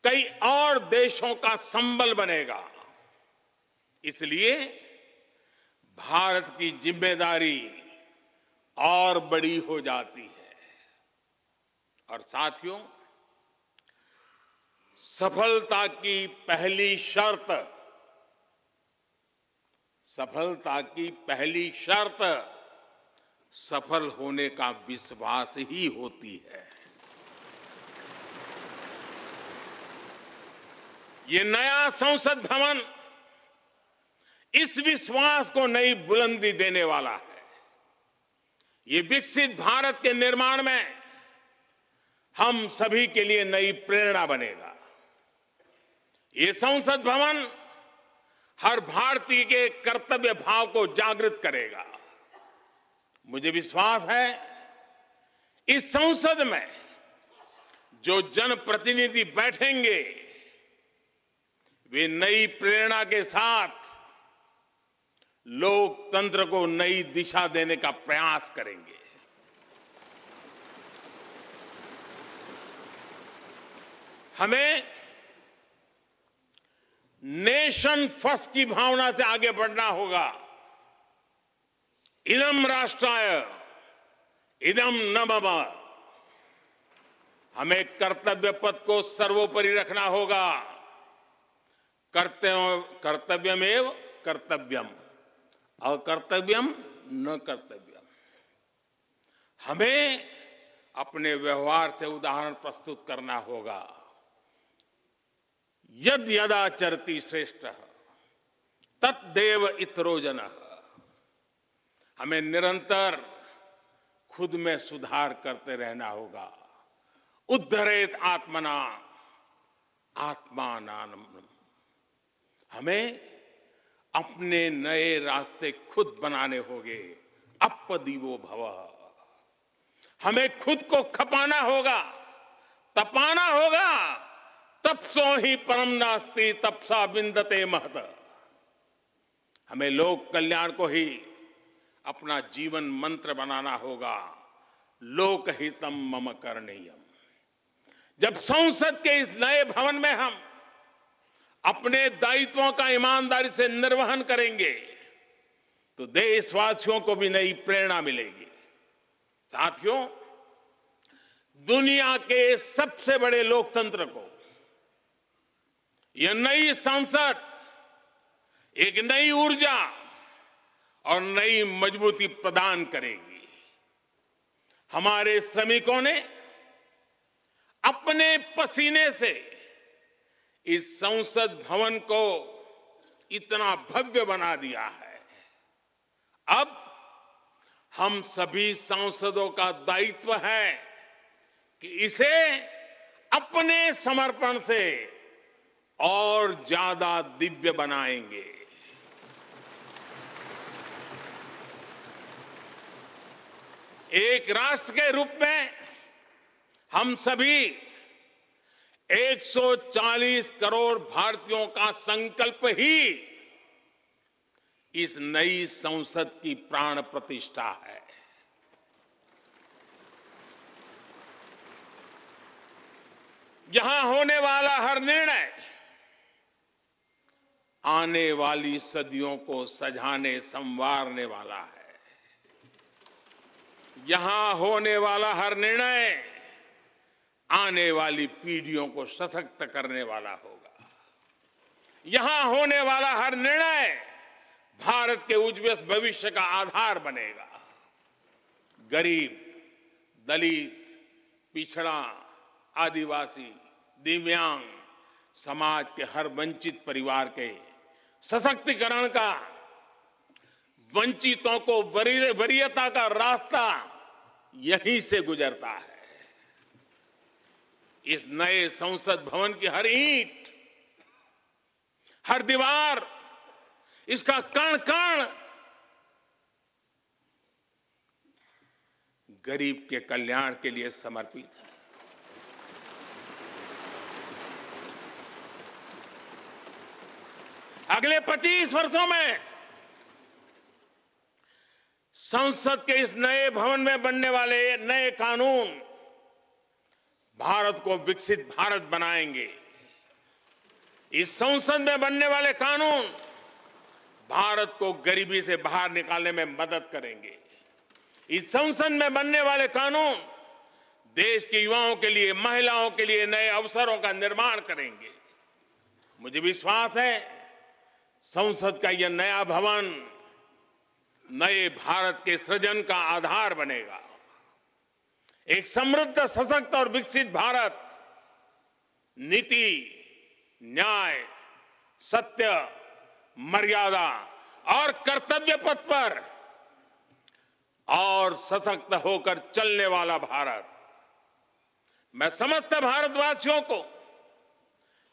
कई और देशों का संबल बनेगा। इसलिए भारत की जिम्मेदारी और बड़ी हो जाती है। और साथियों, सफलता की पहली शर्त सफल होने का विश्वास ही होती है। ये नया संसद भवन इस विश्वास को नई बुलंदी देने वाला है। ये विकसित भारत के निर्माण में हम सभी के लिए नई प्रेरणा बनेगा। ये संसद भवन हर भारतीय के कर्तव्य भाव को जागृत करेगा। मुझे विश्वास है इस संसद में जो जनप्रतिनिधि बैठेंगे वे नई प्रेरणा के साथ लोकतंत्र को नई दिशा देने का प्रयास करेंगे। हमें नेशन फर्स्ट की भावना से आगे बढ़ना होगा। इदम राष्ट्राय इदम न मम। हमें कर्तव्य पथ को सर्वोपरि रखना होगा। कर्तव्यमेव कर्तव्यम, अकर्तव्यम न कर्तव्यम। हमें अपने व्यवहार से उदाहरण प्रस्तुत करना होगा। यद यदाचरति श्रेष्ठ तत्देव इतरो जनः। हमें निरंतर खुद में सुधार करते रहना होगा। उद्धरेत आत्मना आत्मानाम। हमें अपने नए रास्ते खुद बनाने होंगे। अपदीवो भवः। हमें खुद को खपाना होगा, तपाना होगा। तपसो ही परम नास्ति तपसा विंदते महत। हमें लोक कल्याण को ही अपना जीवन मंत्र बनाना होगा। लोकहितम मम करणीयम। जब संसद के इस नए भवन में हम अपने दायित्वों का ईमानदारी से निर्वहन करेंगे तो देशवासियों को भी नई प्रेरणा मिलेगी। साथियों, दुनिया के सबसे बड़े लोकतंत्र को यह नई संसद एक नई ऊर्जा और नई मजबूती प्रदान करेगी। हमारे श्रमिकों ने अपने पसीने से इस संसद भवन को इतना भव्य बना दिया है। अब हम सभी सांसदों का दायित्व है कि इसे अपने समर्पण से और ज्यादा दिव्य बनाएंगे। एक राष्ट्र के रूप में हम सभी 140 करोड़ भारतीयों का संकल्प ही इस नई संसद की प्राण प्रतिष्ठा है। यहां होने वाला हर निर्णय आने वाली सदियों को सजाने संवारने वाला है। यहां होने वाला हर निर्णय आने वाली पीढ़ियों को सशक्त करने वाला होगा। यहां होने वाला हर निर्णय भारत के उज्ज्वल भविष्य का आधार बनेगा। गरीब, दलित, पिछड़ा, आदिवासी, दिव्यांग समाज के हर वंचित परिवार के सशक्तिकरण का, वंचितों को वरीयता का रास्ता यहीं से गुजरता है। इस नए संसद भवन की हर ईंट, हर दीवार, इसका कण कण गरीब के कल्याण के लिए समर्पित है। अगले 25 वर्षों में संसद के इस नए भवन में बनने वाले नए कानून भारत को विकसित भारत बनाएंगे। इस संसद में बनने वाले कानून भारत को गरीबी से बाहर निकालने में मदद करेंगे। इस संसद में बनने वाले कानून देश के युवाओं के लिए, महिलाओं के लिए नए अवसरों का निर्माण करेंगे। मुझे विश्वास है संसद का यह नया भवन नए भारत के सृजन का आधार बनेगा। एक समृद्ध, सशक्त और विकसित भारत नीति, न्याय, सत्य, मर्यादा और कर्तव्य पथ पर और सशक्त होकर चलने वाला भारत। मैं समस्त भारतवासियों को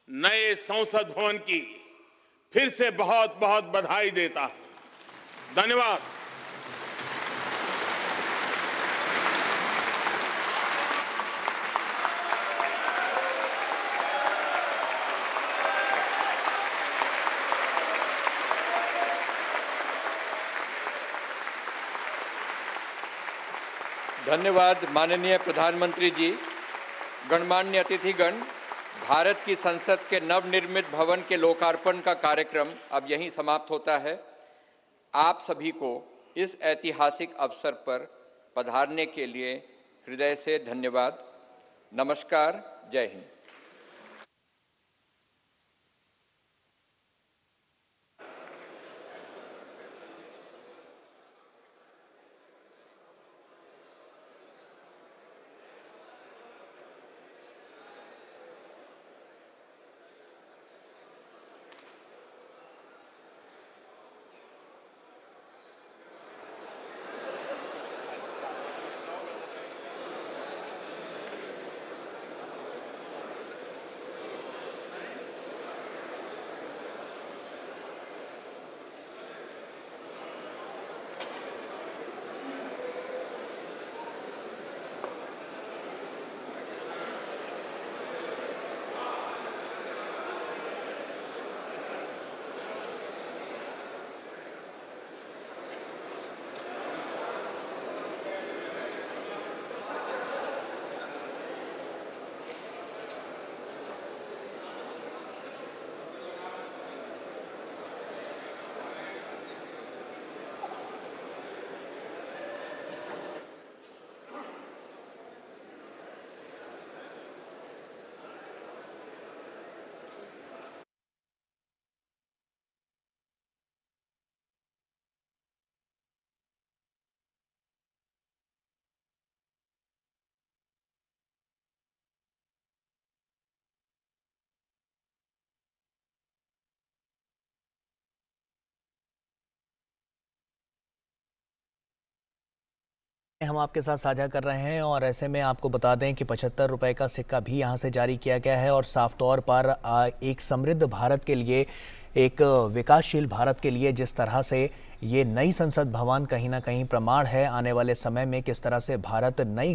नए संसद भवन की फिर से बहुत बहुत बधाई देता हूं। धन्यवाद। धन्यवाद माननीय प्रधानमंत्री जी। गणमान्य अतिथिगण, भारत की संसद के नवनिर्मित भवन के लोकार्पण का कार्यक्रम अब यहीं समाप्त होता है। आप सभी को इस ऐतिहासिक अवसर पर पधारने के लिए हृदय से धन्यवाद। नमस्कार। जय हिंद। हम आपके साथ साझा कर रहे हैं और ऐसे में आपको बता दें कि 75 रुपए का सिक्का भी यहाँ से जारी किया गया है और साफ तौर पर एक समृद्ध भारत के लिए, एक विकासशील भारत के लिए जिस तरह से ये नई संसद भवन कहीं ना कहीं प्रमाण है आने वाले समय में किस तरह से भारत नई